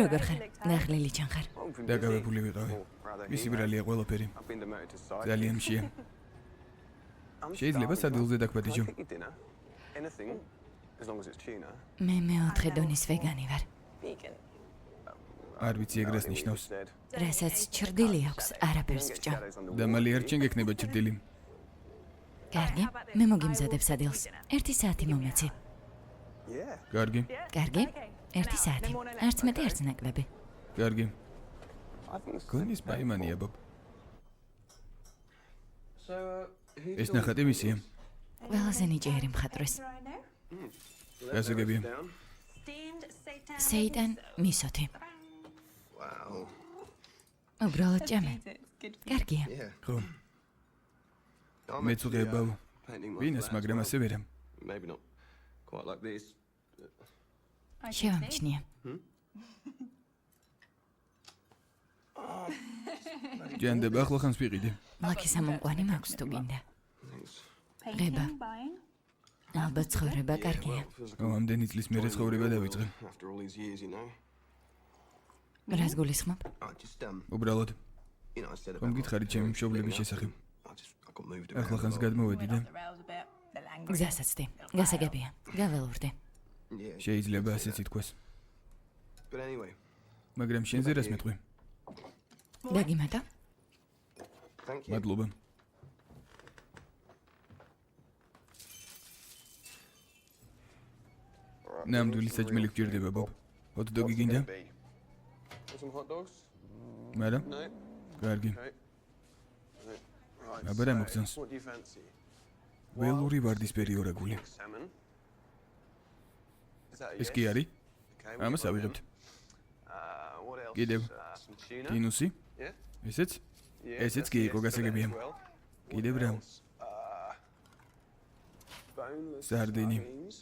როგორ ხარ? ნახლილი ჩან ხარ. დაგავებული ვიყავი. მისი ბრალია ყველაფერი. I've been demoted to side. ძალიან მშია. I'm შეიძლება starving. სადილზე დაგვადიჯო. I'll take your dinner. Anything, as long as it's tuna. მე მეოთხე დონის ვეგანი ვარ. Vegan. არ ვიცი ეგრეს ნიშნავს. Said. რასაც ჩრდილი აქვს, არაფერს ვჭამ. Shadows on the და მალე არ ჩენ გექნება ჭრდილი. კარგი, მე მოგიმზადებ სადილს. 1 საათი მომეცი. Yeah. კარგი, კარგი? 1 საათი. არც მეტი, არც ნაკლები. კარგი. I think it's გონის პაიმანია ბობ. so. ეს ნახატი მისია. ყველაზე ნიჭიერი მხატვრის. გასაგებია. Down. სეიტან მისოთი. Wow. უბრალოდ ჭამე. კარგია. Yeah. ხო, I'm მე actually, წუღებავ. painting my ვინას, flat მაგრამ as ასე ვერა. well. Maybe not quite like this. შევამჩნია. ჯანდება ახლა ხანს ვიყიდე. ლაკი სამომყვანი მაქვს თუ გინდა. Thanks. ღება. ალბათ ცხოვრება კარგია. Feels like ხო, ამდენი წლის მერე ცხოვრება დავიწყე. after all these years, you know. რას გულისხმობ? I just უბრალოდ, you know, I said ხომ გითხარით ჩემი მშობლების შესახებ. I got moved ახლა around. ხანს გადმოვედი და გზასაცდი. გასაგებია. გაველურდი. Yeah. შეიძლება ასეც ითქვას. But anyway, მაგრამ შენზე რას მეტყვი? დაგიმატა? thank you. მადლობა. ნამდვილი საჭმელი გჭირდება ბობ. ჰოთ-დოგი გინდა? Want some hot dogs? მაგრამ No. კარგი. Okay. Right. აბა რა მოგწონს? What do you fancy? ველური ვარდისფერი ორაგული. Salmon. Is that a ეს yes? კი არის? Okay. what ამას about ავიღებთ. them? What else? კიდევ. Some tuna. ტინუსი? Yeah. ესეც? Yeah. ესეც that's კი a იყო yes for that გასაგებია. as well. კიდევ What რა? else? Boneless Sardini. sardines.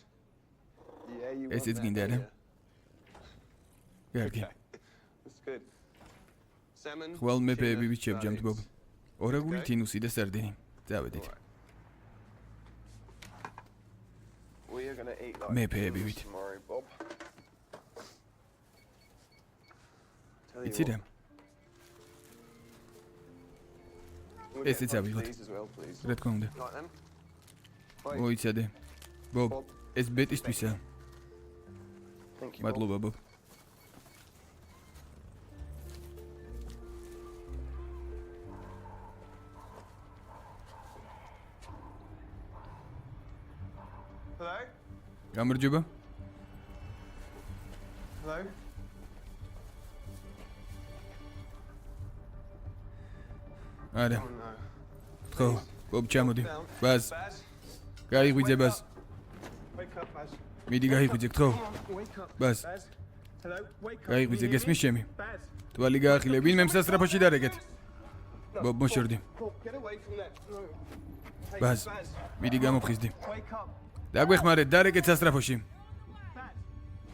Yeah, you Yes, want it's that, gonna don't do. კარგი. you? That's good. Salmon. ხვალ მეფეები tuna, ვიჩებჯამთ ბობ. sardines. ორაგული Okay. ტინუსი და სარდინი. წავედით. Alright. We are gonna eat like მეფეები ვით. kings tomorrow, Bob. Tell you იცი რა? what, we'll ეს get იცი both ავიღოთ. these as well, please. რა თქმა უნდა. Like them? Wait, მოიცადე. ბობ, Bob. ეს ბეტისთვისა. Thank you, Bob. მადლობა ბობ. Hello? გამარჯობა. Hello? არა, Oh no. ხო, ბობ ჩამოდი. Down. ბაზ, Baz? გაიღვიძე ბაზ. Wake up, Baz. მიდი გაიღვიძე, ხო? Come on, wake up. Baz. Hello? Wake up. გაიღვიძე, Can you გესმის hear me? ჩემი? Baz. თვალი გაახილე, ვინმე მსასწრაფოში დარეგეთ. ბობ მოშორდი. Bob, get away from that. No. Hey, Baz. Baz. მიდი გამოფხიზდი. Wake up. დაგვეხმარეთ, დარეგეთ სასწრაფოში. Baz.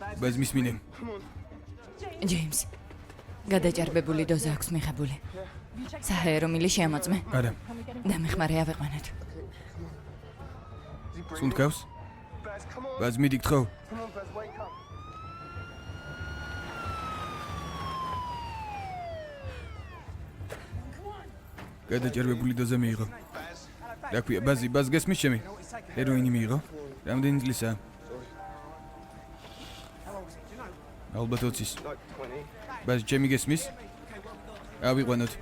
Baz. ბაზ მისმინე. Come on. ჯეიმს, გადაჭარბებული დოზა აქვს მიღებული. საჰაერო მილი შემოწმე არა, და მეხმარე ავიყვანოთ. სუნთქავს? Baz, come on. ბაზ მიდი გთხოვ. Come on, Baz, wake up. გადაჭარბებული დოზა მიიღო. რა ქვია, ბაზ გესმის ჩემი? ჰეროინი მიიღო? რამდენი წლისაა? ალბათ 20-ის. Like 20. ბაზ ჩემი გესმის? ავიყვანოთ.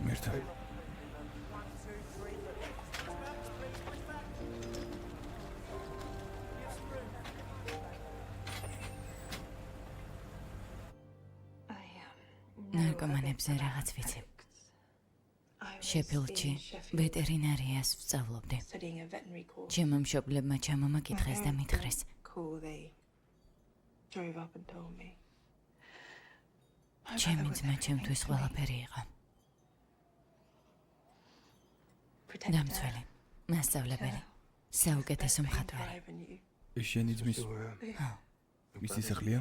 მერტა. ნარკომანებზე რაღაც ვიცი. შეფილდში ვეტერინარიას ვსწავლობდი. Studying a veterinary course. ჩემო მშობლებმა ჩამომაკითხეს და მითხრეს. Cool, they drove up and told me. ჩემი ძმა ჩემთვის ყველაფერი იყო. დამცველი, მასწავლებელი, საუკეთესო მხატვარი. ეს შენი ძმის მისი სახლია?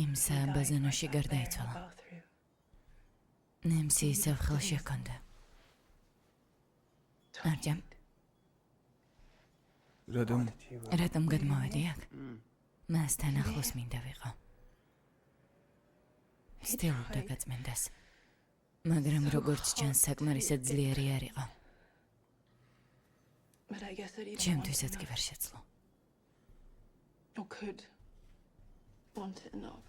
იმ საბაზანოში გარდაიცვალა. ნემსი ისევ ხელში ჰქონდა. არჯამ, რატომ გადმოვედი აქ? მასთან ახლოს მინდა ვიყო. ვცდილობდა გაწმენდას, მაგრამ როგორც ჩანს საკმარისად ძლიერი არ იყო. But I guess that even ჩემთვისაც კი ვერ შეძლო. or could want it enough.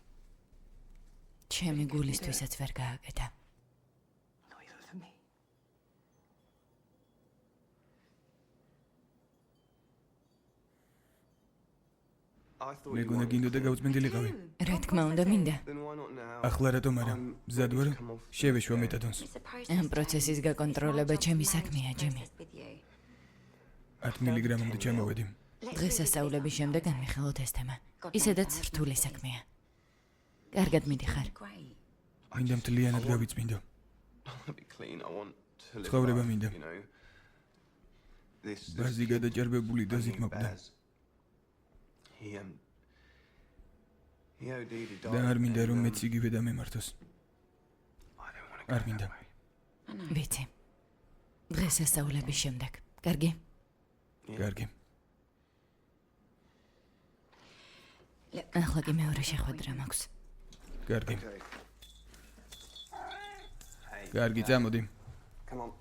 ჩემი გულისთვისაც ვერ გააკეთა. Not even for me. I thought you მეგონა wanted გინდოდა გავწმენდილიყავი. რა თქმა უნდა მინდა. Then why not now? ახლა რატომ არა? მზად ვარ? შევეშვა მეტადონს. ამ პროცესის გაკონტროლება ჩემი საქმეა, ჯიმი. 10 მილიგრამამდე ჩამოვედი. დღესასწაულების შემდეგ განვიხილო თესტემა. ისედაც რთული საქმეა. კარგად მიდიხარ. Great. მინდა მთლიანად გავიწმინდო. I want to be clean. I want to live ცხოვრება life, მინდა. you know. This ბაზი გადაჭარბებული დოზით მოკვდა. He OD'd, he died. და არ მინდა რომ მეც იგივე დამემართოს. I don't want to არ go მინდა. that way. ვიცი. დღესასწაულების შემდეგ. კარგი? კარგი. ახლა კი მეორე შეხვედრა მაქვს. კარგი. Okay. კარგი, წამოდი. Come on.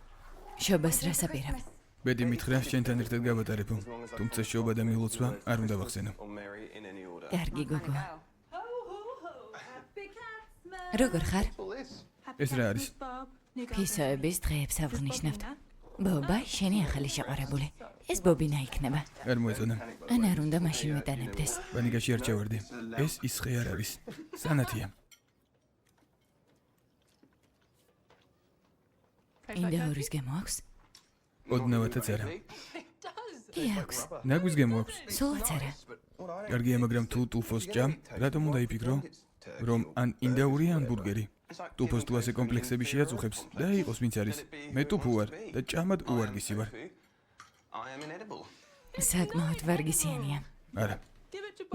შობას რას აპირებ? ბედი მითხრა შენთან ერთად გავატარებო. თუმცა შობა და მილოცვა არ უნდა ვახსენო. Or Mary in any order. კარგი გოგო. როგორ ხარ? All this. ეს რა არის? ფისოების დღეებს ავღნიშნავთ. ბობა, შენი ახალი შეყარებული. ეს ბობინა იქნება. არ მოეწონა. ან არ უნდა მაშინ მეტანებდეს. პანიკაში არ ჩავარდი. ეს ის ხე არ არის. სანათია. ინდა ორის გემო აქვს? ოდნავათაც არა. კი აქვს. ნაგვის გემო აქვს. სულაც არა. კარგია, მაგრამ თუ ტუფოს ჭამ, რატომ უნდა იფიქრო, რომ ან ინდაური ან ბურგერი. ტუფოს თუ ასე კომპლექსები შეაწუხებს და იყოს ვინც არის. მე ტუფუ ვარ და ჭამად უარგისი ვარ. I am inedible. საკმაოდ ვარგისიანია. არა.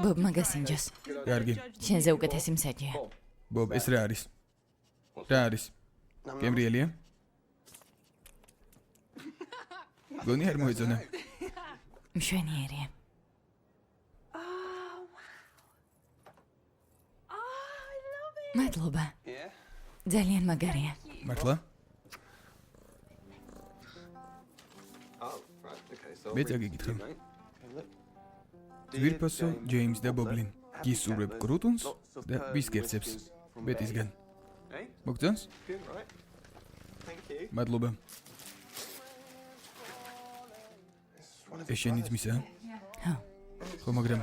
ბობმა გასინჯოს. კარგი. შენზე უკეთესი მსაჯია. ბობ, ეს რა არის? რა არის? გემრიელია? გონი არ მოეწონა. მშვენიერია. მადლობა. Yeah? ძალიან მაგარია. მართლა? Oh, right. Okay, so. მე წაგიკითხე. Okay, look. ძვირფასო ჯეიმს და ბობლინ. გისურვებ კრუტუნს და ბისკერცებს. ბეტისგან. Hey? მოგწონს? Good, right? Thank you. მადლობა. ეს შენი ძმისა? ხო, ხო, მაგრამ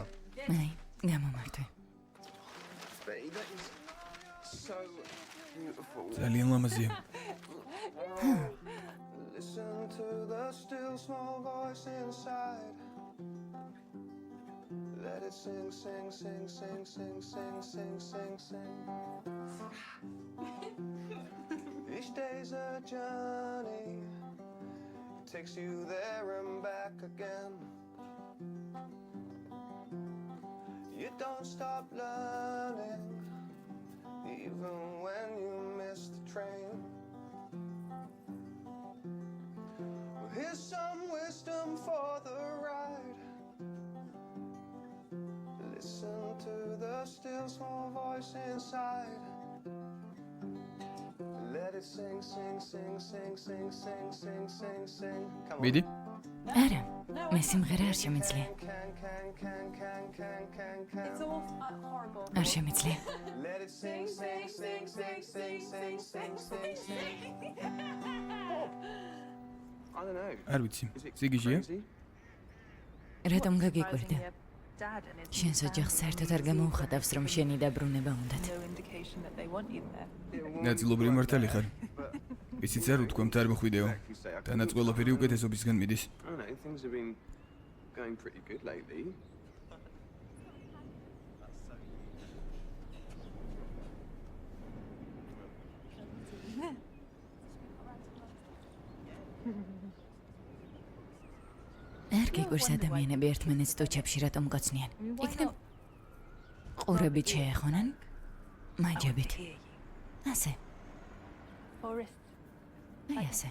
აი, გამომართვე. Betty, that is so beautiful. ძალიან ლამაზია. Listen to the still small voice inside. Let it sing, sing, sing, sing, sing, sing, sing, sing, sing. Each day's a journey. Takes you there and back again. You don't stop learning, even when you miss the train. Well, here's some wisdom for the ride. Listen to the still small voice inside. Let it sing, sing, sing, sing, sing, sing, sing, sing, sing. Come on. მიდი. არა, მე სიმღერა არ შემიძლია. It's all horrible. არ შემიძლია. Let it sing, sing, sing, sing, sing, sing, sing, sing, sing. I don't know. არ ვიცი. სიგიჟია? რატომ გაგიკვირდა? Dad and his შენს ოჯახს საერთოდ არ გამოუხატავს, რომ შენი დაბრუნება უნდათ. no indication that they want you there. ნაწილობრივ მართალი ხარ. ისიც არ უთქვამთ არ მოხვიდეო. თანაც ყველაფერი უკეთესობისგან მიდის. I don't know, things have been going pretty good lately. არ გიკვირს ადამიანები ერთმანეთს ტუჩებში რატომ გოცნიან? იქნებ ყურებით შეეხონან, მაჯებით. ასე, Forest. აი ასე.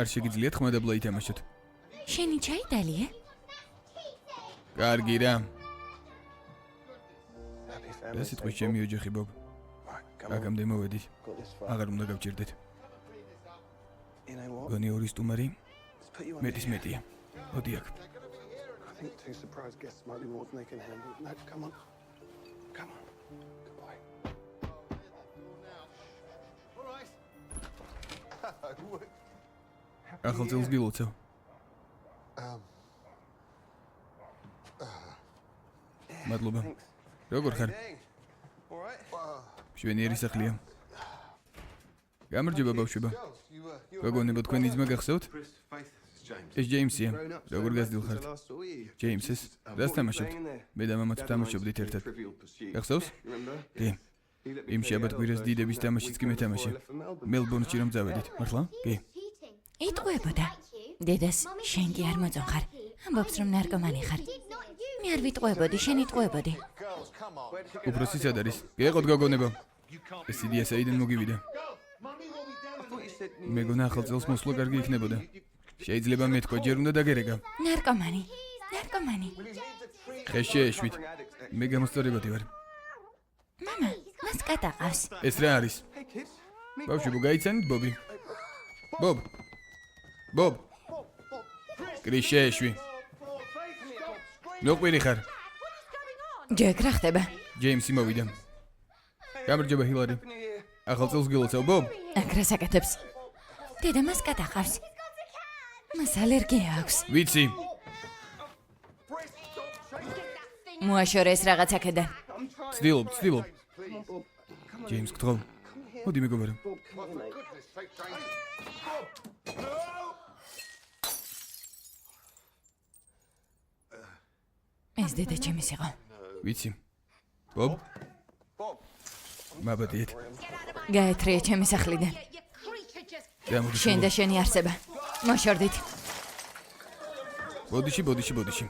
არ შეგიძლიათ ხმადაბლა ითამაშოთ. შენი ჩაი დალიე? კარგი რა. Happy და family. სიტყვის ჩემი ოჯახი ბობ. Right, come on. აქამდე მოვედით. Got this far. აღარ უნდა გავჭირდეთ. You know what? გონი ორი სტუმარი Let's put you on მეტის the air. მეტია. მოდი აქ. I think two surprise guests might be more than they can handle. No, come on. Come on. Good boy. ახალ წელს გილოცავ. მადლობა. Thanks. როგორ ხარ? All right. შვენიერი სახლია. გამარჯობა ბავშვებო. გოგონებო თქვენი ძმა გახსოვთ? Chris, Faith, it's James. ეს ჯეიმსია. Grown up, როგორ so გაზრდილ back ხართ? to the last story. ჯეიმსეს. What რას were you თამაშობთ? playing there? მე და მამაც Dad and I თამაშობდით used to ერთად. play Trivial Pursuit. გახსოვს? Remember? კი. He let me იმ play შაბათ the კვირას adult დიდების version that თამაშიც კი weekend მეთამაშე. before I left for Melbourne. მელბურნში რომ წავედით, მართლა? კი. იტყუებოდა. დედას, შენ კი არ მოწონხარ. ამბობს რომ ნარკომანი ხარ. მე არ ვიტყუებოდი, შენ იტყუებოდი. უფროსი სად არის? გეყოთ გოგონებო. ეს იდეა საიდან მოგივიდა? I thought you said მეგონა ახალ წელს მოსვლა კარგი იქნებოდა. შეიძლება მეთქვა, ჯერ უნდა დაგერეგა. ნარკომანი. ნარკომანი. ხეს შეეშვით. მე გამოსწორებადი ვარ. მამა, მას კატაყავს. ეს რა არის? Hey kids. ბავშვებო, გაიცანით ბობი? ბობ. ბობ. კრის შეეშვი. მოყვირი ხარ. ჯეკ რა ხდება? ჯეიმსი მოვიდა. გამარჯობა ჰილარი. New Year. ახალ წელს გილოცავ ბობ. აქ რა საკეთებს? დედა მას კატაყავს. მას ალერგია აქვს. ვიცი. მოაშორეს რაღაც აქედან. ცდილობ. ჯეიმს გთხოვ. მოდი მეგობარო. ეს დედა ჩემის იყო. ვიცი. ბობ. მაბადიეთ. გაეთრია ჩემი სახლიდან. გამოდი. შენ და შენი არსება. მოშორდით. ბოდიში.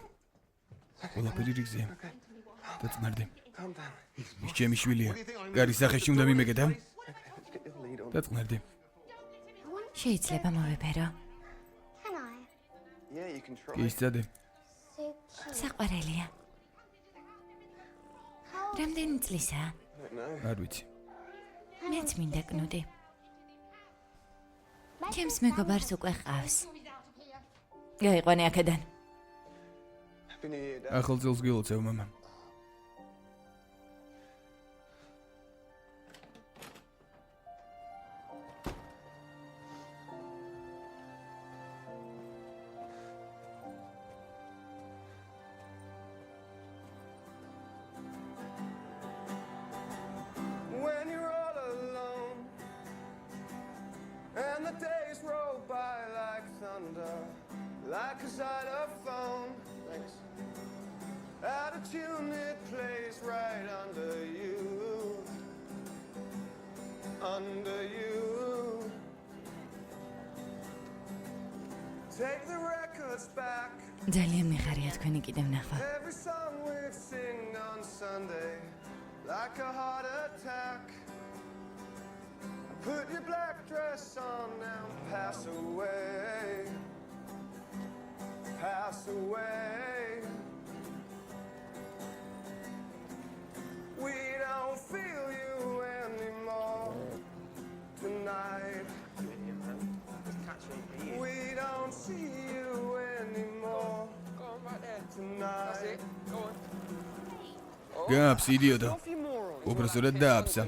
ყველაფერი რიგზეა. დაწნარდი. Calm down. ის ჩემი შვილია. გარის სახეში უნდა მიმეკეთა? Let's get your lead on. დაწნარდი. შეიძლება მოვიფერო. Can I? Yeah, you can try. კი ისწადე. So cute. საყვარელია. რამდენი წლისაა? I don't know. არ ვიცი. მეც მინდა კნუდი. ჩემს მეგობარს უკვე ყავს. გაიყვანე აქედან. Happy New Year, Dad. ახალ წელს გილოცევ, მამა. When you're all alone and the days roll by like thunder, like a xylophone. Thanks. Out of tune, it plays right under you. Under you. Take the records back. ძალიან მიხარია თქვენი კიდევ ნახვა. Every song we've sing on Sunday, like a heart attack. Put your black dress on and pass away. Pass away. We don't feel you anymore tonight. We don't see you anymore tonight. გააფს იდიოტო. უბრალოდ დააფსა.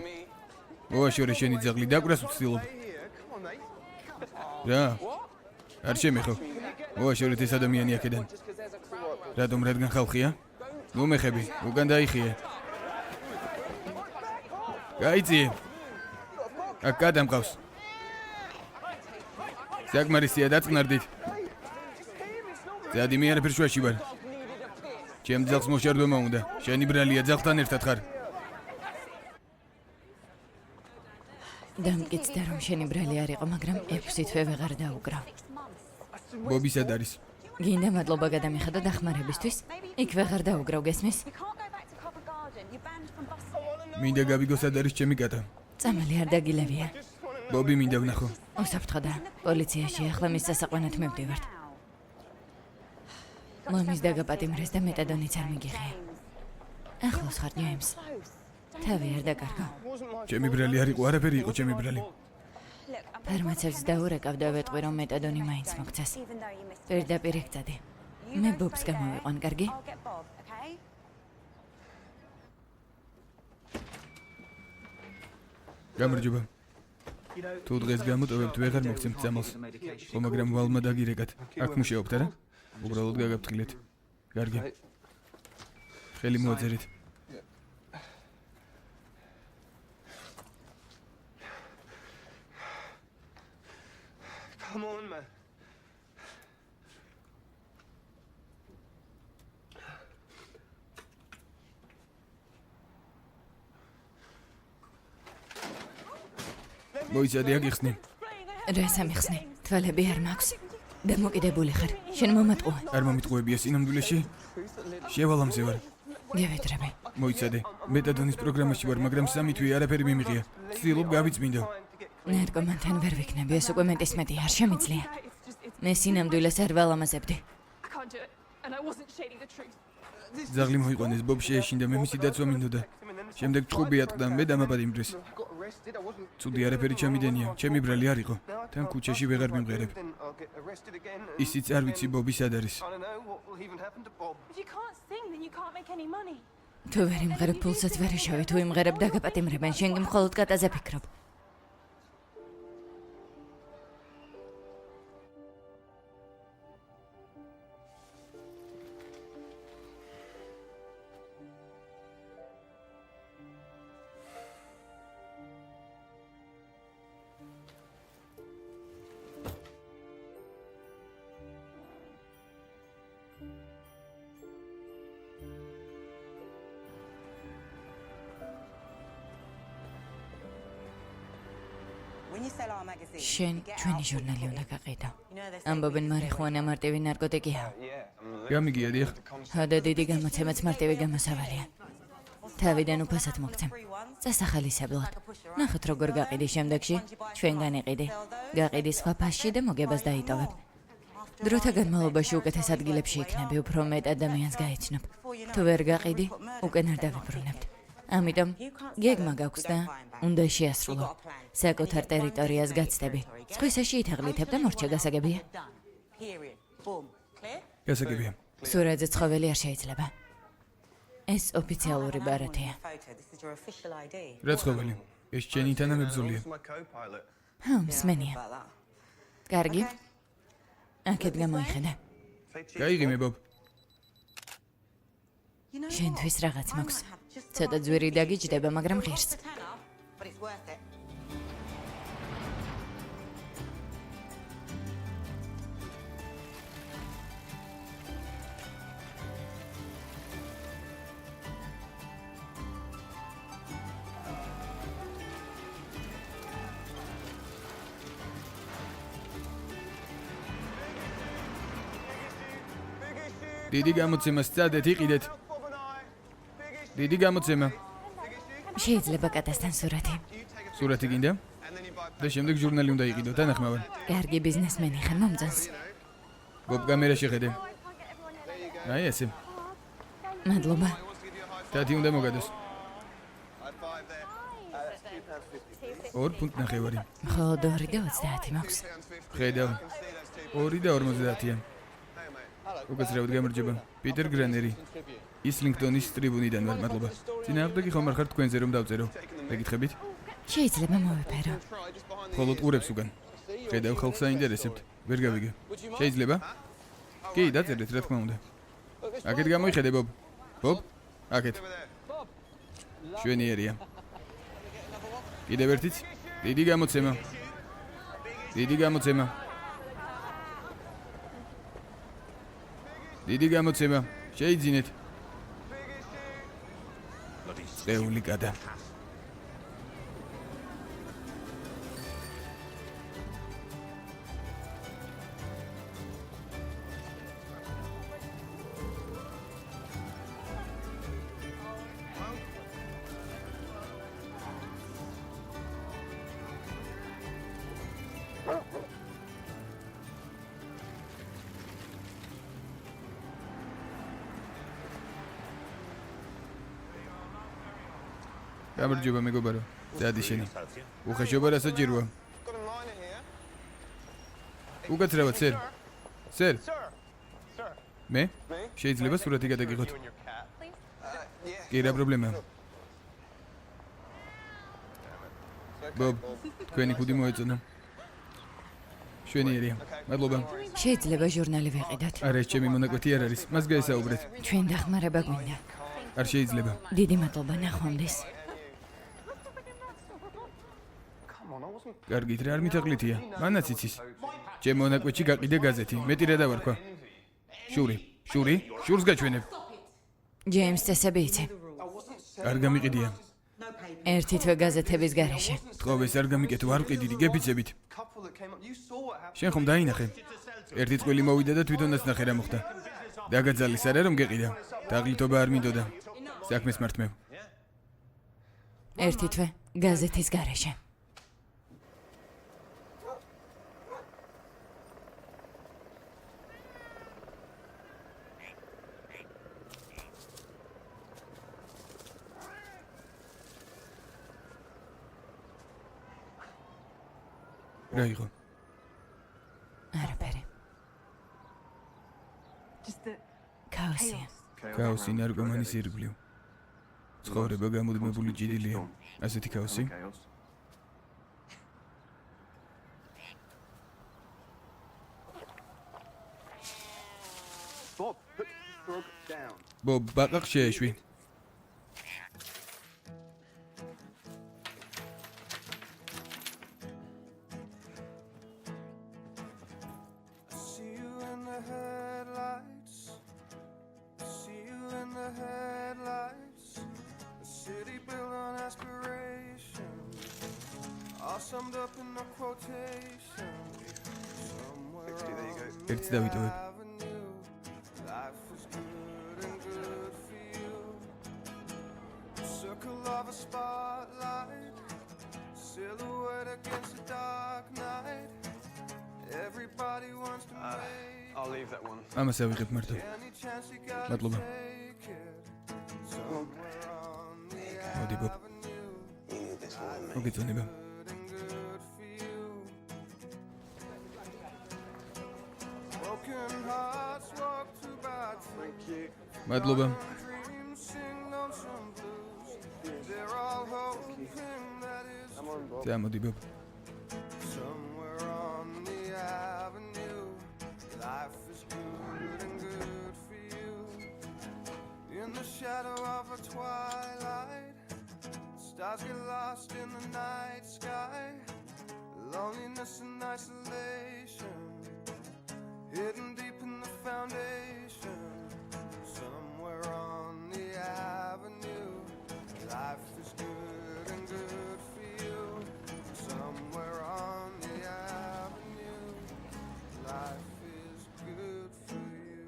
ოშორე შენი ძაღლი დაკვრას ვცდილობ. რა? არ შემეხო. ოშორე ეს ადამიანი აქედან. რატომ რადგან ხალხია? ნუ მეხები, უკან დაიხიე. გაიწიე. აქ გადამყავს. საკმარისია დაწყნარდით. ზადი მე არაფერ შუაში ვარ. ჩემ ძაღლს მოშარდომა უნდა. შენი ბრალია ძაღლთან ერთად ხარ. დამკიცდა რომ შენი ბრალი არ იყო, მაგრამ 6 თვე ვეღარ დაუკრავ. ბობი სად არის? გინდა მადლობა გადამიხადო დახმარებისთვის? იქ ვეღარ დაუკრავ, გესმის? You can't go back to Covent Garden. You're banned from busking. მინდა გავიგო სად არის ჩემი კატა. წამალი არ დაგილევია. ბობი მინდა ვნახო. უსაფრთხოა. პოლიციაში ახლა მის სასაყვანად მივდივართ. მამის დაგაპატიმრეს და მეტადონიც არ მიგიღია. ახლოს ხარ, ჯეიმს. თავი არ დაკარგო. ჩემი ბრალი არ იყო, არაფერი იყო ჩემი ბრალი. Look, I'm ფარმაცევტს დაურეკავ და ვეტყვი რომ მეტადონი მაინც მოგცეს. even though you missed it. პირდაპირ ეკწადი. მე ბობს გამოვიყვან, კარგი? I'll get Bob, okay? გამარჯობა. თუ დღეს გამოტოვებთ ვეღარ მოგცემთ წამალს. ხო, მაგრამ ვალმა დაგირეკათ. აქ მუშაობთ არა? უბრალოდ გაგაფრთხილეთ. კარგი. ხელი მოაწერეთ. Come on, man. მოიცადე აგიხსნი. რა სამიხსნე? თვალები არ მაქვს. დამოკიდებული ხარ. შენ მომატყუე. არ მომიტყუებია სინამდვილეში? შევალამზე ვარ. გევედრები. მოიცადე. მეტადონის პროგრამაში ვარ, მაგრამ 3 თვე არაფერი მიმიღია. ცდილობ გავიწმინდო. ნარკომანთან ვერ ვიქნები, ეს უკვე მეტის მეტი არ შემიძლია. მე სინამდვილეს არ ვალამაზებდი. I can't do it. And I wasn't shading the truth. ძაღლი მოიყვანეს, ბობ შეეშინდა, მე მისი დაცვა მინდოდა. შემდეგ ჭხუბი ატყდა, მე დამაპატიმრეს. I got arrested. I wasn't. ცუდი არაფერი ჩამიდენია, ჩემი ბრალი არ იყო. თან ქუჩაში ვეღარ მიმღერებ. Then I'll get arrested again. and ისიც არ ვიცი ბობი სად არის. I don't know what will even happen to Bob. If you can't sing, then you can't make any money. თუ ვერ იმღერებ ფულსაც ვერ იშოვი, თუ იმღერებ დაგაპატიმრებენ, შენ კი მხოლოდ კატაზე ფიქრობ. შენ ჩვენი ჟურნალი უნდა გაყიდო. ამბობენ მარიხუანა მარტივი ნარკოტიკია. Yeah. გამიგია დიახ. ჰადა დიდი გამოცემაც მარტივი გამოსავალია. თავიდან უფასად მოგცემ. წასახალისებლად. ნახეთ როგორ გაყიდი შემდეგში. ჩვენგან იყიდი. გაყიდი სხვა ფასში და მოგებას დაიტოვებ. დროთა განმავლობაში უკეთეს ადგილებში იქნები, უფრო მეტ ადამიანს გაიცნობ. თუ ვერ გაყიდი, უკენ არ დავიბრუნებთ. ამიტომ გეგმა გაქვს და უნდა შეასრულო. საკუთარ ტერიტორიას გაცდები. სხვისაში ითაღლითებ და მორჩა გასაგებია. გასაგებია. სურათზე ცხოველი არ შეიძლება. ეს ოფიციალური ბარათია. რა ცხოველი? ეს ჩემი თანამებრძოლია. My co-pilot. მსმენია. კარგი. აქეთ გამოიხედა. გაიღიმე ბობ. შენთვის რაღაც მაქვს. ცოტა ძვირი დაგიჯდება, მაგრამ ღირს. დიდი გამოცემა სწადეთ, იყიდეთ. დიდი გამოცემა. შეიძლება კატასთან სურათი. სურათი გინდა? და შემდეგ ჟურნალი უნდა იყიდო, თანახმავარ. კარგი ბიზნესმენი ხარ, მომწონს. ბობ კამერაში ხედე. აი ესე. მადლობა. თათი უნდა მოგადოს. High five there. That's £2.50. 2.9 მხოლოდ 2 და 30 მაქვს. ხედავ. 2 და 50-იან. უკაცრავად გამარჯობა. პიტერ გრანერი. ისლინგტონის ტრიბუნიდან ვარ, მადლობა. წინააღმდეგი ხომ არ ხარ თქვენზე რომ დავწერო. მეკითხებით? შეიძლება მოვიფერო. მხოლოდ ყურებს უკან. ხედავ ხალხს აინტერესებთ. ვერ გავიგე. შეიძლება? კი, დაწერეთ, რა თქმა უნდა. აქეთ გამოიხედე, ბობ. ბობ? აქეთ. შვენიერია. კიდევ ერთიც? დიდი გამოცემა. დიდი გამოცემა. დიდი გამოცემა. შეიძინეთ. წეული გადა. გამარჯობა მეგობარო. დადი შენი. უხეშობა რასაჭიროა. Got a liner here. უკაცრავად, სერ. სერ, Sir. Sir. მე? Me? შეიძლება სურათი გადაგიღოთ. You and your cat. Please. Yeah. კი, რა პრობლემაა? ბობ, თქვენი კუდი მოეწონა. შვენიერია. მადლობა. შეიძლება ჟურნალი ვიყიდოთ. არა, ეს ჩემი მონაკვეთი არ არის. მას გაესაუბრეთ. ჩვენ დახმარება გვინდა. არ შეიძლება. დიდი მადლობა, ნახვამდის. Come on, I wasn't. კარგით, რა არ მითაღლითია? მანაც იცის. ჩემ მონაკვეთში გაყიდე გაზეთი. მეტი რა დავარქვა? შური, შური, შურს გაჩვენებ. ჯეიმს წესები იცი. არ გამიყიდია. ერთი თვე გაზეთების გარეშე. თხოვეს არ გამიკეთო, არ ვყიდიდი, გეფიცებით. Couple that came up. You saw what happened. შენ ხომ დაინახე? ერთი წყვილი მოვიდა და თვითონაც ნახე რა მოხდა. დაგაძალის არა რომ გეყიდა. დაღლითობა არ მინდოდა. საქმეს მართმევ. ერთი თვე გაზეთის გარეშე. რა იყო? არაფერი. ქაოსია. ქაოსი ნარკომანის ირგვლივ. ცხოვრება გამუდმებული ჭიდილია. ასეთი ქაოსი? Bob, put the frog down. ბობ, ბაყაყ შეეშვი. See you in the headlights. See you in the headlights. A city built on aspiration. All summed up in a quotation. Somewhere on ერთს დავიტოვებ. avenue. Life was good and good for you. I'll leave that one. ამას ავიღებ მარტო. მადლობა. მოდი ბობ. You need this one, mate. მოგეწონება. Broken hearts walk to bad. Thank you. მადლობა. Dreams sing lonesome blues. They're all hoping that is Come on, Bob. წამოდი ბობ. somewhere on the avenue. Life is good and good for you. In the shadow of a twilight, stars get lost in the night sky. Loneliness and isolation, hidden deep in the foundation. Somewhere on the avenue, life is good and good for you. Somewhere on the avenue, life is good for you.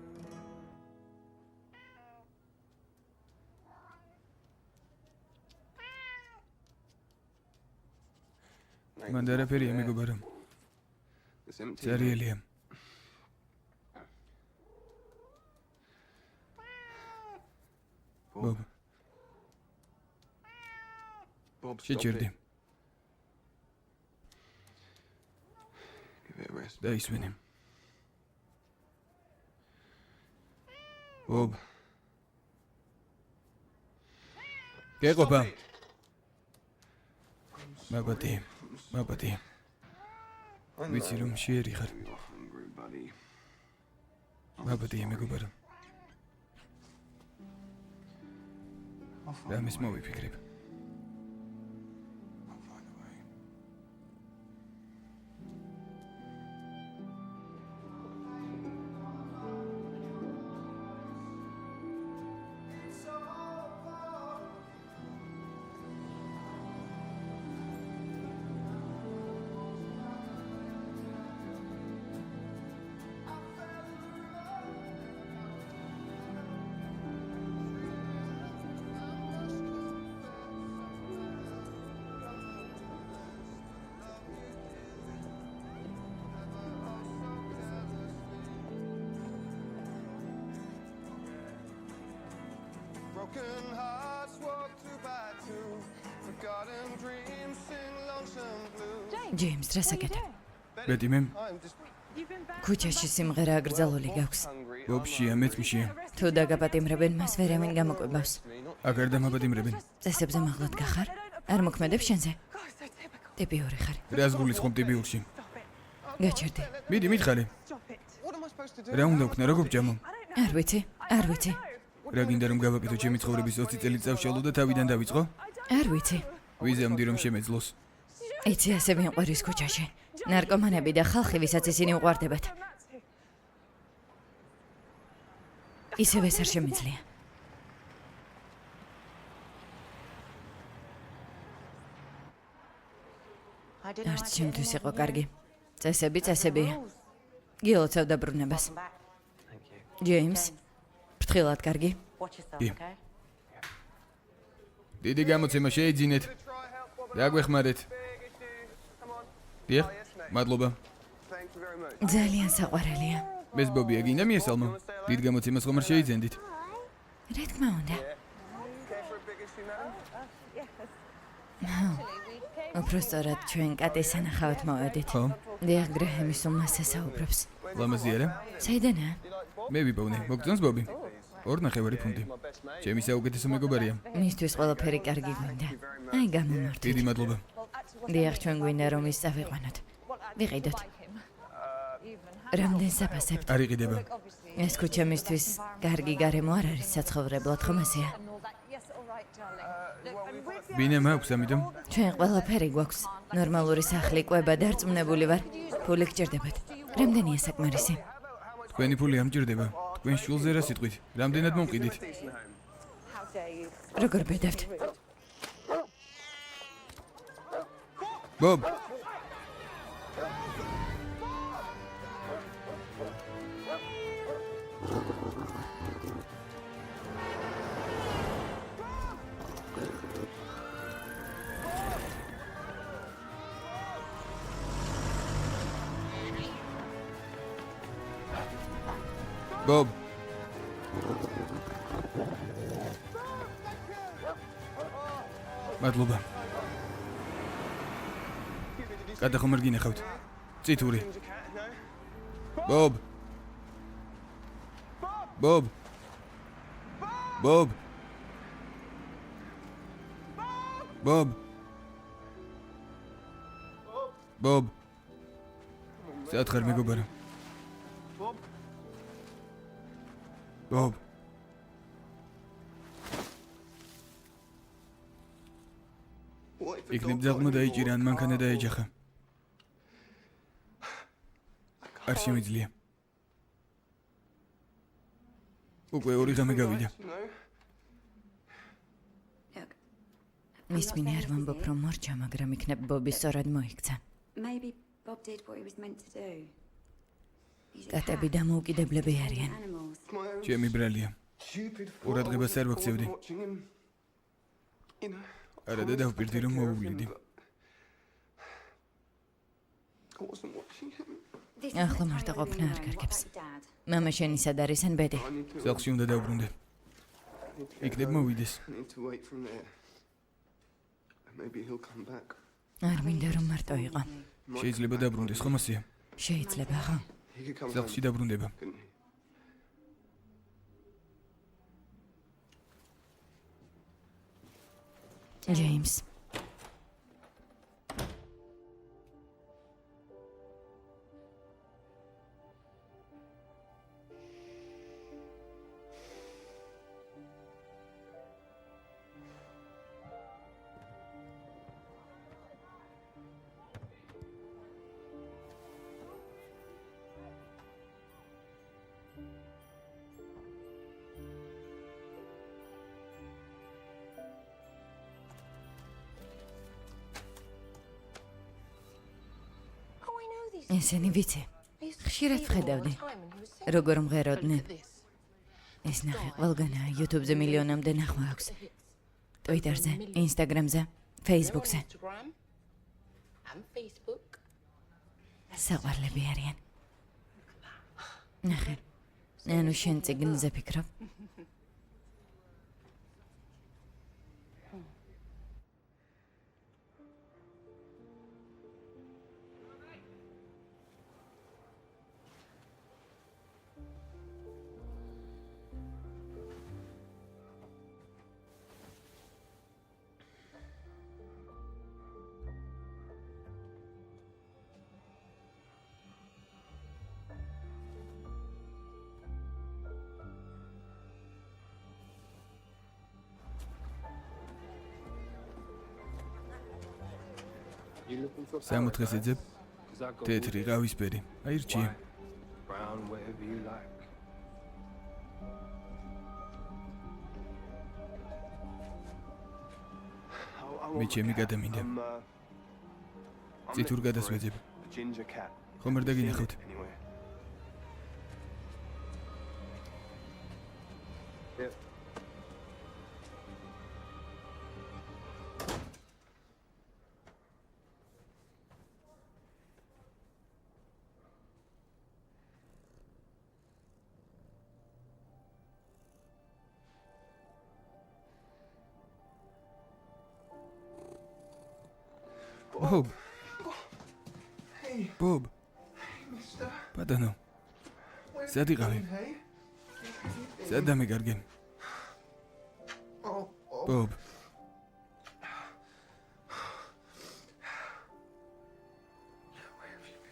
მან არაფერია მეგობარო. It's empty. წერიელია. ბობ, Bob, stop შეჭირდი. it. Give it a rest. დაისვენე. ბობ. გეყოფა. მაბატი. ვიცი რომ შეერი ხარ. You're hungry, buddy. მაბატი მეგობარო. რამეს მოვიფიქრებ. I'll find a way. Broken hearts walk too bad too. Forgotten dreams sing lonesome blues. ჯეიმს რა საკეთებ? ბეტი მე I'm just ქუჩაში სიმღერა აკრძალული გაქვს. Hungry. ბობშია მეც მშია. თუ დაგაპატიმრებენ, მას ვერავინ გამოკვებას. აგარ დამაპატიმრებენ. წესებზე მაღლად გახარ? არ მოქმედებს შენზე? ტიპიური ხარ. რას გულისხმობ ტიბიურში? გაჩერდი. მიდი მითხარი. what am I supposed to do? რა უნდა ვქნა, როგორ ვჯამო? არ ვიცი. რა გინდა რომ გავაკეთო ჩემი ცხოვრების 20 წელი წავშალო და თავიდან დავიწყო? არ ვიცი. ვიზამდი რომ შემეძლოს. იცი ასე მიყვარის ქუჩაში. ნარკომანები და ხალხი, ვისაც ისინი უყვარდებათ. ისევ ეს არ შემიძლია. არც ჩემთვის იყო კარგი. წესებია. გილოცავ დაბრუნებას. Thank you. ჯეიმს, ფრთხილად კარგი. კი. დიდი გამოცემა შეიძინეთ. დაგვეხმარეთ. დიახ, მადლობა. Thank you very much. ძალიან საყვარელია. მეს ბობია გინდა მიესალმო? დიდ გამოცემას ხომ არ შეიძენდით? რა თქმა უნდა. Care for a big issue, madam? უფრო სწორად ჩვენ კატის სანახავად მოვედით. ხო, დიახ, გრეჰემის უმას ესაუბრებს. ლამაზი არა? საიდანაა? მე ვიპოვნე, მოგწონს ბობი? 2.5 ფუნტი. ჩემი საუკეთესო მეგობარია. მისთვის ყველაფერი კარგი გვინდა. აი გამომართვით. დიდი მადლობა. დიახ, ჩვენ გვინდა რომ ის წავიყვანოთ. ვიყიდოთ. რამდენ საფასებთ? არ იყიდება. ეს ქუჩა მისთვის კარგი გარემო არ არის საცხოვრებლად, ხომ ასეა? ბინა მაქვს, ამიტომ ჩვენ ყველაფერი გვაქვს. ნორმალური სახლი, კვება და რწმუნებული ვარ. ფული გჭირდებათ. რამდენია საკმარისი? თქვენი ფული ამჭირდება. თქვენ შულზე რა სიტყვით? რამდენად მომყიდით? როგორ ბედავთ? ბობ, ბობ. მადლობა. გადახომ არ გინახავთ. წითური. Ginger cat, no? ბობ. ბობ. ბობ. ბობ. ბობ. სათხარ მეგობარო. Bob? ბობ. What if a იქნებ dog ძაღლმა got into დაიჭირა ან your მანქანა car? დაეჯახა. არ შემიძლია. უკვე 2 ღამე გავიდა. You know? Look, მის მინე არ ვამბობ, რომ მორჩა, მაგრამ იქნებ ბობი სწორად მოიქცა. maybe Bob did what he was meant to do. He's a კატები cat. დამოუკიდებლები არიან. Animals. My own ჩემი ბრალია. stupid fault. ყურადღებას არ I ვაქცევდი. wasn't watching him. You know, I არა და promised to დავპირდი take რომ care of him, მოვუვლიდი. but I wasn't watching him. This is ახლა the მარტო time we're ყოფნა არ alone. კარგებს. What about Dad? მამა შენი სად არის ან ბედი? I need to, სახლში უნდა დავბრუნდე. I need to get იქნებ home. მოვიდეს. I need to wait from there. And maybe he'll come back. არ მინდა რომ მარტო იყო. Might შეიძლება come back დაბრუნდეს, one ხომ day. ასეა? შეიძლება, ხო? He could come სახლში home, დაბრუნდება. couldn't he? ჯეიმს. Oh, I know these. ესენი ვიცი. I used to ხშირად see them all the ვხედავდი. time and he was so როგორ good. მღეროდნენ. Look at this. ეს ნახე ყველგანაა, YouTube-ზე მილიონამდე ნახვა აქვს. The hits. Twitter-ზე, Instagram-ზე, Facebook-ზე. They're on Instagram and Facebook. საყვარლები არიან. ნახე. ანუ შენ წიგნზე ფიქრობ? You looking for 60 ეძებ, 'Cause I got თეთრი, wood, ყავისფერი. აირჩიე. white, brown, whatever you like. მე ჩემი გადამინდა. წითურ გადასვეძებ. Ginger cat. ხომ არ დაგინახავთ? Anyway. Yeah. ბობ. Hey, ბობ, mister. პატანო, Where's სად he იყავი? been, hey? სად დამეკარგე? Oh, oh. ბობ.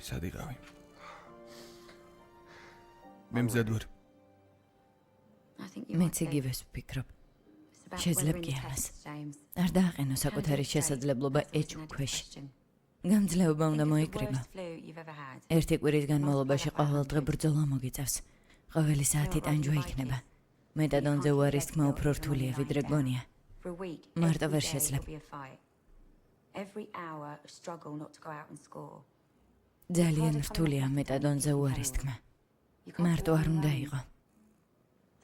სად იყავი? მე მზად ვარ. I think you მეც might be. იგივეს ვფიქრობ. It's about შეძლებ weathering კი the ამას. test, James. არ დააყენო საკუთარი Handle it შესაძლებლობა straight. That's ეჭვ always an ქვეშ. question. გამძლეობა უნდა Think of the მოიკრიბა. worst flu you've ever had. ერთი კვირის განმავლობაში ყოველდღე ბრძოლა მოგიწევს. ყოველი საათი ტანჯვა იქნება. მეტადონზე უარის თქმა უფრო რთულია ვიდრე გონია. For a week, მარტო every ვერ day შეძლებ. will be a fight. Every hour a struggle not to go out and score. ძალიან რთულია მეტადონზე უარის თქმა. You can't მარტო do it არ უნდა alone. იყო.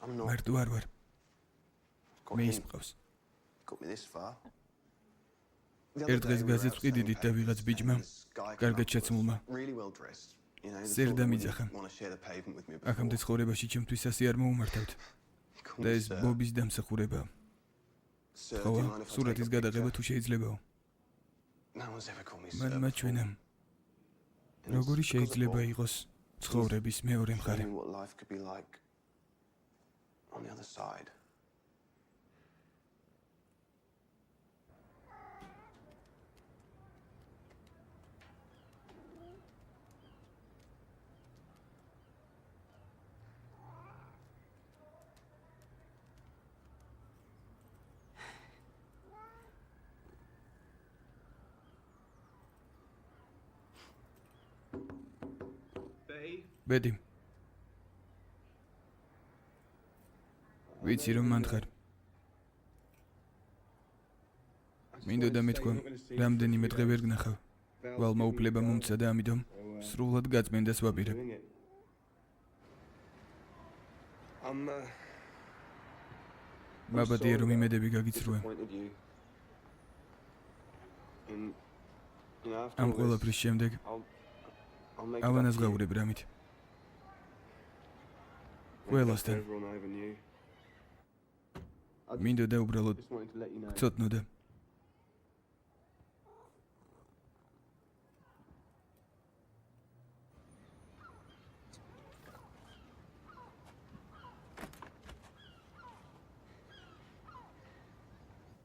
I'm not. მარტო არ ვარ. Got მე him. ის მყავს. Got me this far. The other ერთ დღეს day we were გაზეთს out ვყიდით selling და ვიღაც papers, ბიჭმა and this guy came კარგად up to us, შეცმულმა really well dressed. სერდა მიძახა. აქამდე ცხოვრებაში ჩემთვის ასე არ მოუმართავთ. და ეს ბობის დამსახურებაა. ხოვა, სურათის გადაღება თუ შეიძლებაო. მან მაჩვენა. როგორი შეიძლება იყოს ცხოვრების მეორე მხარე. ბედი. ვიცი რომ მან ხარ. მინდოდა მეთქვა, რამდენიმე დღე ვერ გნახავ. ვალმა უფლება მომცა და ამიტომ სრულად გაწმენდას ვაპირებ. მაბადია რომ იმედები გაგიცრუე. ამ ყველაფრის შემდეგ ავანაზღაურებ რამით. ყველასთან. მინდოდა უბრალოდ გწოდნოდა.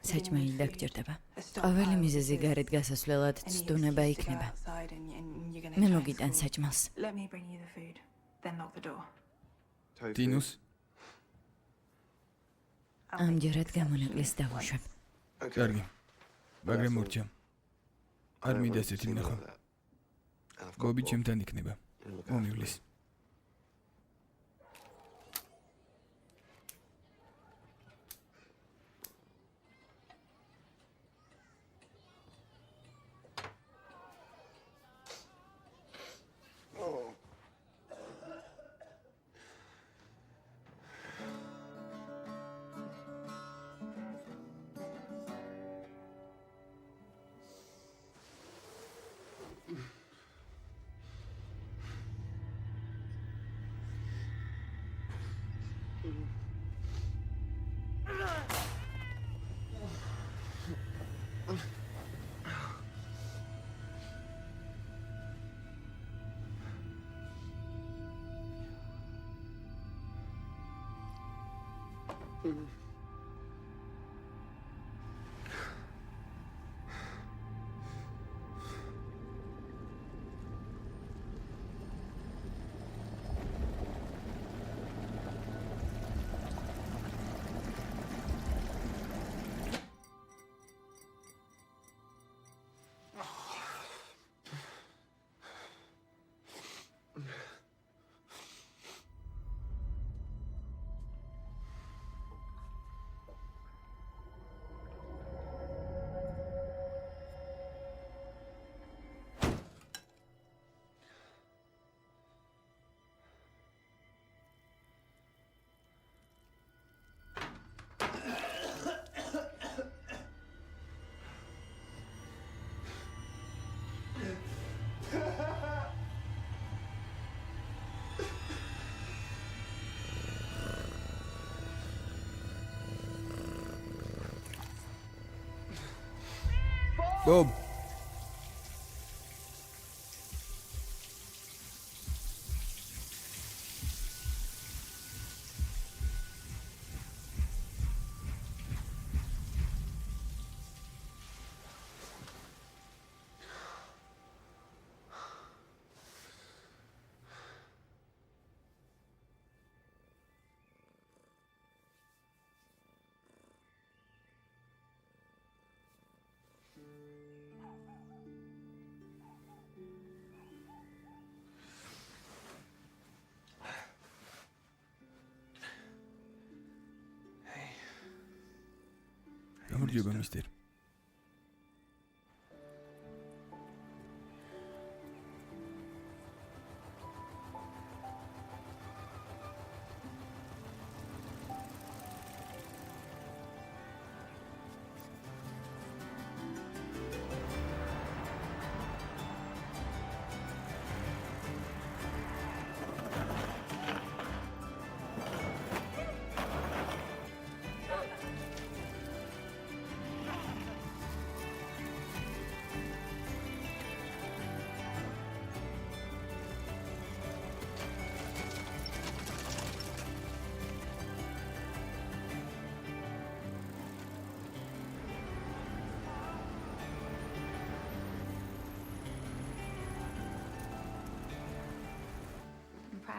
საჭმელი დაგჭირდება. ყოველი მიზეზი გარეთ გასასვლელად ცდუნება იქნება. მე მოგიტან საჭმელს. Let me bring you the food, then lock the door. ტინუს ამჯერად გამონაკლისს დავუშვებ. კარგი. მაგრამ მორჩა. არ მინდა ესეთი ვნახო. გობი ჩემთან იქნება. მომივლის. Bob. გამარჯობა მისტერ.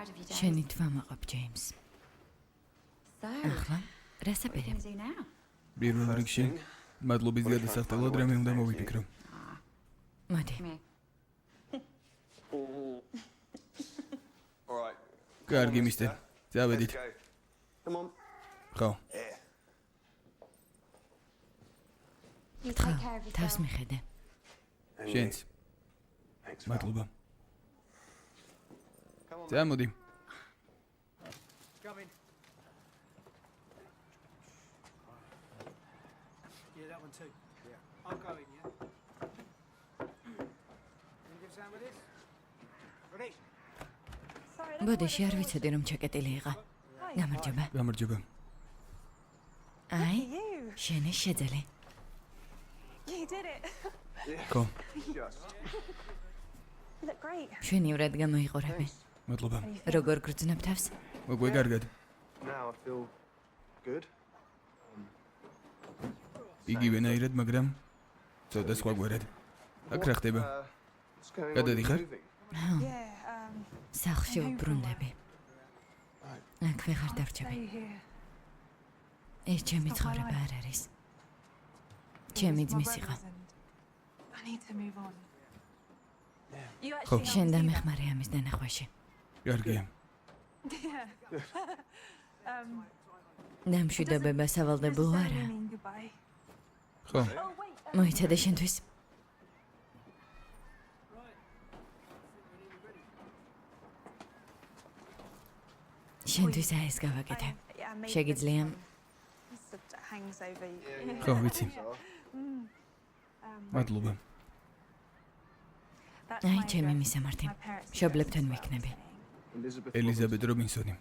proud of you, Dad. შენი თვამაყობ ჯეიმს. So, ახლა რას what are you აპირებ? going to do now? პირველ რიგში მადლობის გადასახდელად რამე უნდა მოვიფიქრო. მოდი. Come here. All right. კარგი მისტერ. წავედით. Go. Come on. ხო, You ხო, take care of თავს yourself. მიხედე. And შენც. you. Thanks, pal. მადლობა. Come on. წამოდი. Come in. Yeah, that one too. Yeah. I'm going, yeah? Can you give Sam with this? Ready? ბოდიში არ ვიცოდი რომ ჩაკეტილი იყო. გამარჯობა. გამარჯობა. აი, You. შენი შეძელი. You did it. ხო, Just. You look great. შვენივრად გამოიყურები. მადლობა. როგორ გრძნობ თავს? მოგვე კარგად. Now I feel good. იგივენაირად, მაგრამ ცოტა სხვაგვარად. აქ რა ხდება? What's going on? Gadadi in the khar? movie? Yeah. სახლში ვბრუნდები. აქ ვეღარ დარჩები. Stay here. ეს ჩემი ცხოვრება არ არის. ჩემი It's my ძმის იყო. brother's and I need to move on. You ხო, actually შენ დამეხმარე ამის დანახვაში. კარგია. Yeah. დამშვიდობება სავალდებულო არა. Mean goodbye. ხო, Oh wait. მოიცადე შენთვის. შენთვის ეს გავაკეთე. Yeah, I made შეგიძლია this that hangs over you. ხო, ვიცი. მადლობა. That's აი my ჩემი address. მისამართი. My parents' მშობლებთან ვიქნები. Elizabeth. ელიზაბეთ რობინსონი.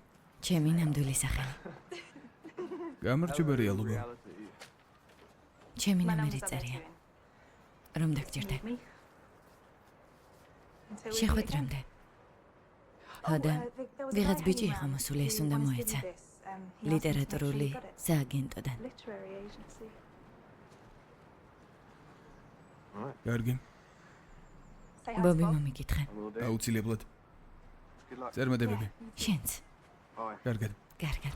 ჩემი ნამდვილი სახელი. გამარჯობა რეალობა. Reality. ჩემი My ნომერი number's წერია. up რომ დაგჭირდე. there too. Until we შეხვედრამდე. ჰოდა, ვიღაც ბიჭი იყო მოსული, ეს უნდა მოეცა. ლიტერატურული სააგენტოდან. კარგი. ბობი მომიკითხე. I will do. აუცილებლად. Good luck. წარმატებები. შენც. Bye. კარგად. კარგად.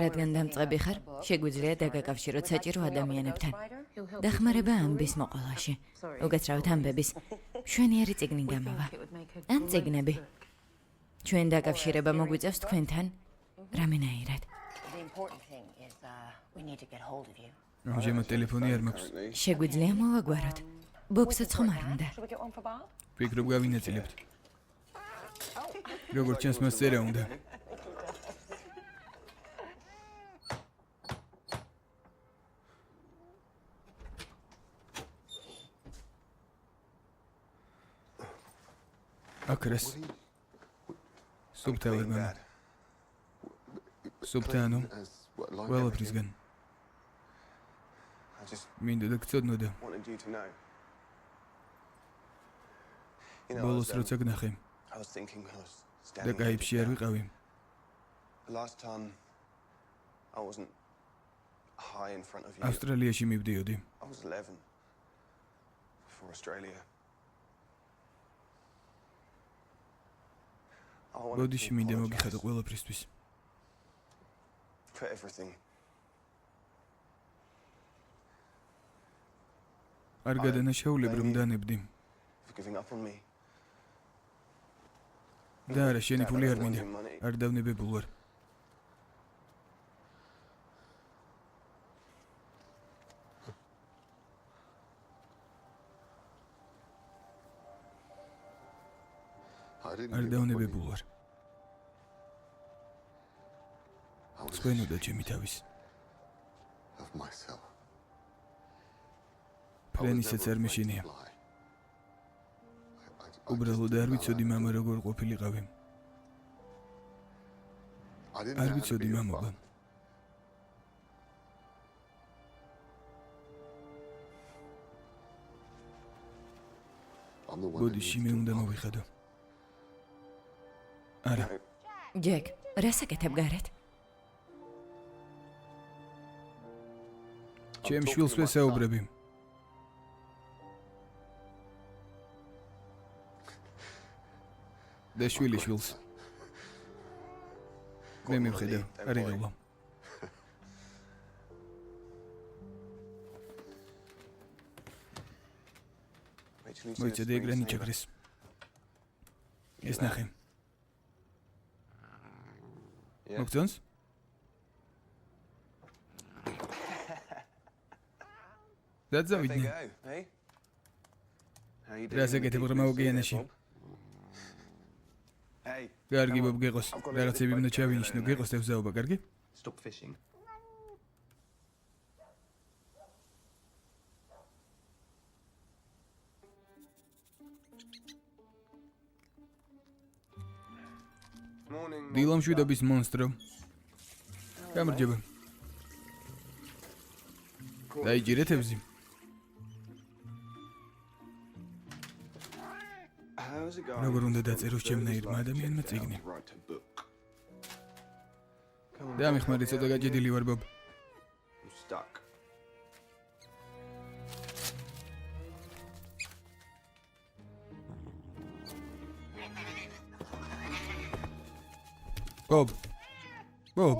რადგან დამწყები ხარ, შეგვიძლია დაგაკავშიროთ საჭირო ადამიანებთან. დახმარება ამბის მოყოლაში. უკაცრავად ამბების. შვენიერი წიგნი გამოვა. ან წიგნები. ჩვენ დაკავშირება მოგვიწევს თქვენთან რამენაირად. The important thing is we need to get hold of you. ამჟამად ტელეფონი არ მაქვს. შეგვიძლია მოვაგვაროთ. ბობსაც ხომ არ უნდა. Should we get one for Bob? ვფიქრობ გავინაწილებთ. როგორც ჩანს მას წერა უნდა. აკრეს. სუბტავერ მამა. სუბტანო. ყველაფრისგან. I just მინდა და გწოდნოდა. wanted you to know. You ბოლოს როცა გნახე I was thinking when I was და standing კაიფში არ ვიყავი. The last time I wasn't high in front of you. ავსტრალიაში მივდიოდი. I was 11 for Australia. I wanted ბოდიში to მინდა apologize მოგიხადო ყველაფრისთვის. for everything. არ გადანაშაულებ რომ დანებდი. For giving up on me. და არა შენი ფული არ მინდა. არ დავნებებულ ვარ. არ დავნებებულ ვარ. სხვენოდა ჩემი თავის. ფრენისაც არ მეშინია. უბრალოდ არ ვიცოდი მამა როგორ ყოფილიყავი. არ ვიცოდი მამობა. ბოდიში მე უნდა მოვიხადო. არა, ჯეკ, რას აკეთებ გარეთ? ჩემ შვილს ვესაუბრები. და შვილიშვილს. მე მივხედავ, არიღება. მოიცადე ეგრენი ჩაგრის. ეს ნახე. მოგწონს? დაწავიდნენ. რას ეკეთებ ღრმა ოკეანეში? კარგი ბობ გეყოს. რაღაცები უნდა ჩავინიშნო, გეყოს დავზაობა, კარგი? Stop fishing. Morning. დილამშვიდობის მონსტრო. გამარჯობა. დაიჭირეთ ევზი. How's it going? როგორ უნდა დაწეროს ჩემნაირმა ადამიანმა წიგნი? Write a book. დამეხმარე ცოტა გაჭედილი ვარ ბობ. I'm stuck. ბობ. ბობ.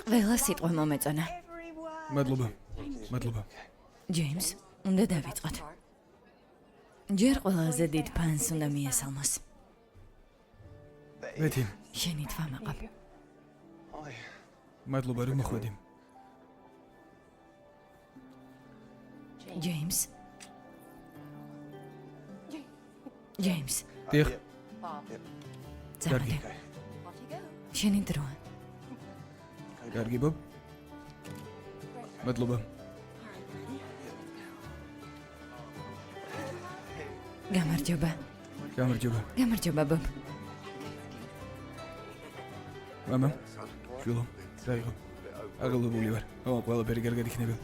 ყველა სიტყვა მომეწონა. მადლობა. მადლობა. ჯეიმს, უნდა დავიწყოთ. ჯერ ყველაზე დიდ ფანს უნდა მიესალმოს. მეთი, შენი თვა მაყავ. Hi. მადლობა რომ მოხვედი. ჯეიმს. ჯეიმს, დიახ, წამოდე. შენი დროა. კარგი ბობ. მადლობა. გამარჯობა. გამარჯობა. გამარჯობა ბობ. მამა. შვილო, დაიღო. აღელვებული ვარ. ყველაფერი კარგად იქნება.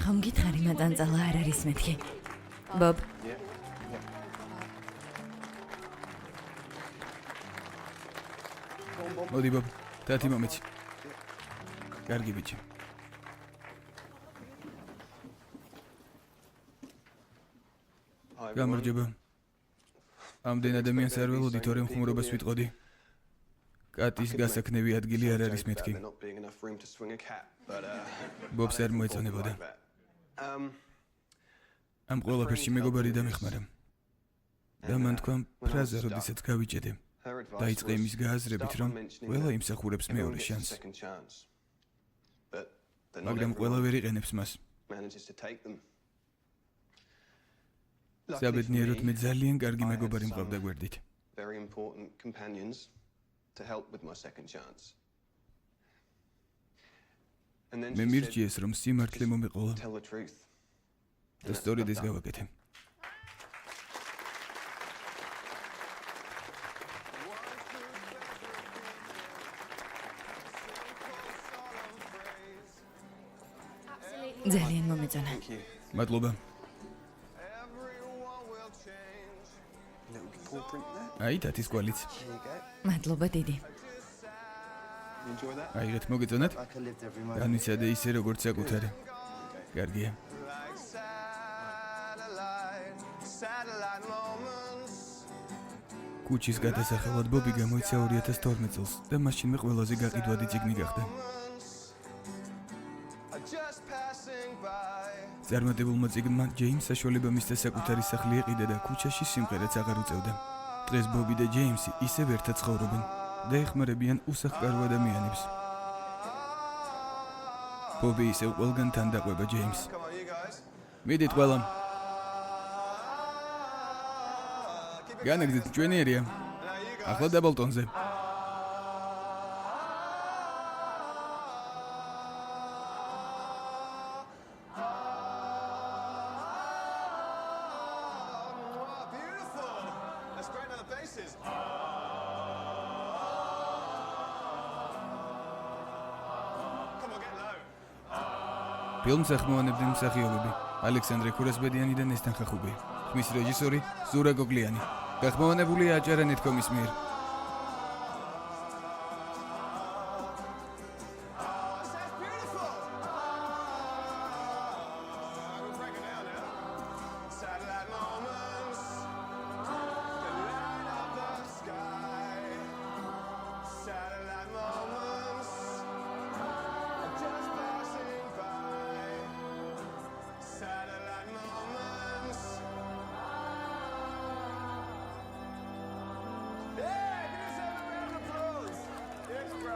ხომ გითხარი მატანწალა არ არის მეთქი. ბობ. მოდი ბობ, თათი მომეცი. კარგი ბიჭი. გამარჯობა. ამდენ ადამიანს არ ველოდით, თორემ ხუმრობას ვიტყოდი. კატის გასაქნევი ადგილი არ არის მეთქი. There not being enough room to swing a cat, but ბობს არ მოეწონებოდა. like that. ამ ყველაფერში მეგობარი დამეხმარა. და მან თქვა ფრაზა, როდესაც გავიჭედე. Her advice დაიწყე იმის გააზრებით, რომ ყველა იმსახურებს მეორე შანსს. second chance. But they're not მაგრამ ყველა everyone ვერ იყენებს მას. manages to take them. საბედნიეროდ მე ძალიან კარგი მეგობარი მყავდა გვერდით. Very important companions to help with my second chance. And then მე she said, მირჩიეს, რომ სიმართლე მომეყოლა tell the truth. და სწორედ ეს გავაკეთე. ძალიან მომეწონა. მადლობა. Everyone will change. Little paw print there. აი თათის კვალიც. There you go. მადლობა დიდი. You enjoy that? აიღეთ მოგეწონათ? Like I lived every moment. განვიცადე ისე როგორც საკუთარი. კარგია. Like satellite moments. კუჩის გადასახელად ბობი გამოიცა 2012 წელს და მაშინმე ყველაზე გაყიდვადი წიგნი გახდა. Just passing by. წარმატებულმა წიგნმა ჯეიმს საშუალება მისცა საკუთარი სახლი ეყიდა და ქუჩაში სიმღერაც აღარ უწევდა. დღეს ბობი და ჯეიმსი ისევ ერთად ცხოვრობენ და ეხმარებიან უსახლკარო ადამიანებს. ბობი ისევ ყველგან თან დაყვება ჯეიმს. Come on, you guys. მიდით ყველა. განაგზით ჩვენიერია. ახლა დაბალტონზე. Beautiful. That's great on the bases. Come on, get low. ფილმს ახმოვანებდნენ მსახიობები ალექსანდრე ქურასბედიანი და ნესტან ხახუბი. ხმის რეჟისორი ზურა გოგლიანი. გახმოვანებულია აჭარა.com-ის მიერ.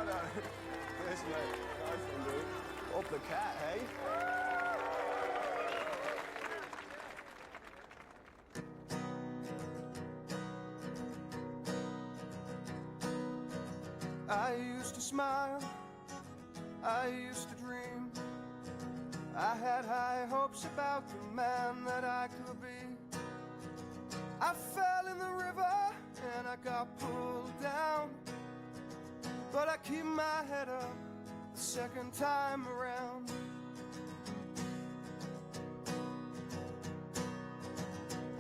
Well done. Yes, mate. Nice one, dude. Off the cat, hey? I used to smile, I used to dream. I had high hopes about the man that I could be. I fell in the river and I got pulled down, but I keep my head up the second time around.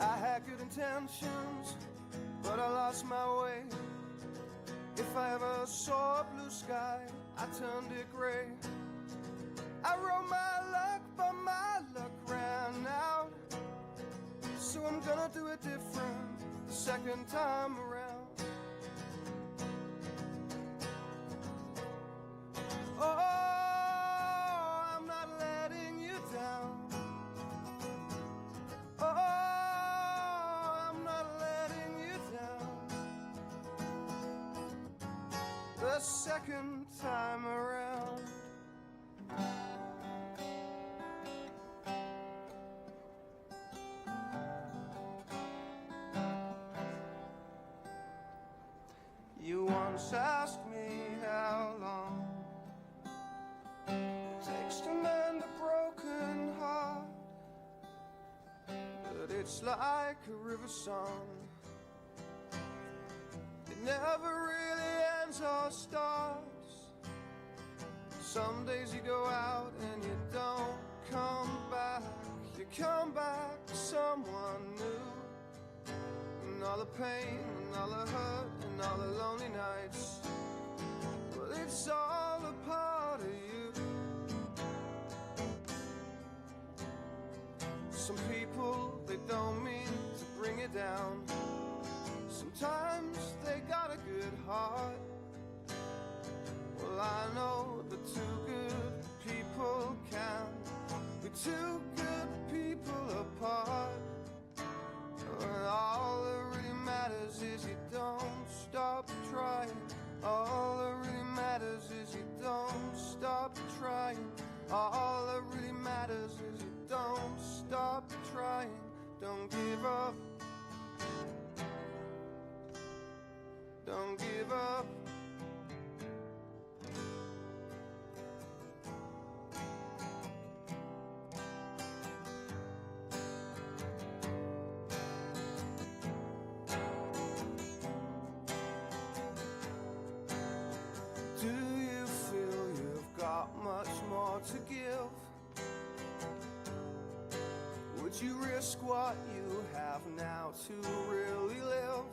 I had good intentions, but I lost my way. If I ever saw a blue sky, I turned it gray. I rode my luck, but my luck ran out. So I'm gonna do it different the second time around. Oh, I'm not letting you down. Oh, I'm not letting you down the second time around. You once asked me how long it takes to mend a broken heart, but it's like a river song. It never really ends or starts. Some days you go out and you don't come back. You come back to someone new. And all the pain and all the hurt and all the lonely nights, well, it's all a part of you. Some people, they don't mean to bring you down. Sometimes they got a good heart. Well, I know the two good people can be two good people apart. And all that really matters is you don't stop trying. All that really matters is you don't stop trying. All that really matters is you don't stop trying. Don't give up. Don't give up. Do you feel you've got much more to give? Would you risk what you have now to really live?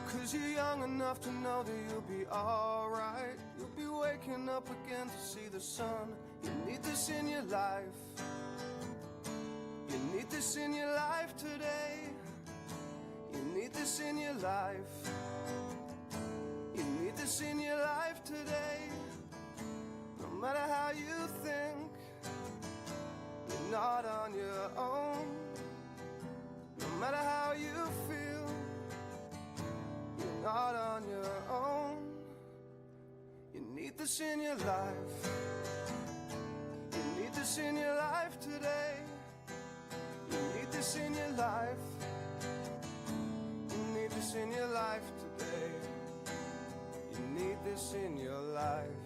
'Cause you're young enough to know that you'll be alright. You'll be waking up again to see the sun. You need this in your life. You need this in your life today. You need this in your life. You need this in your life today. No matter how you think, you're not on your own. No matter how you feel, you're not on your own. You need this in your life. You need this in your life today. You need this in your life. You need this in your life today. You need this in your life.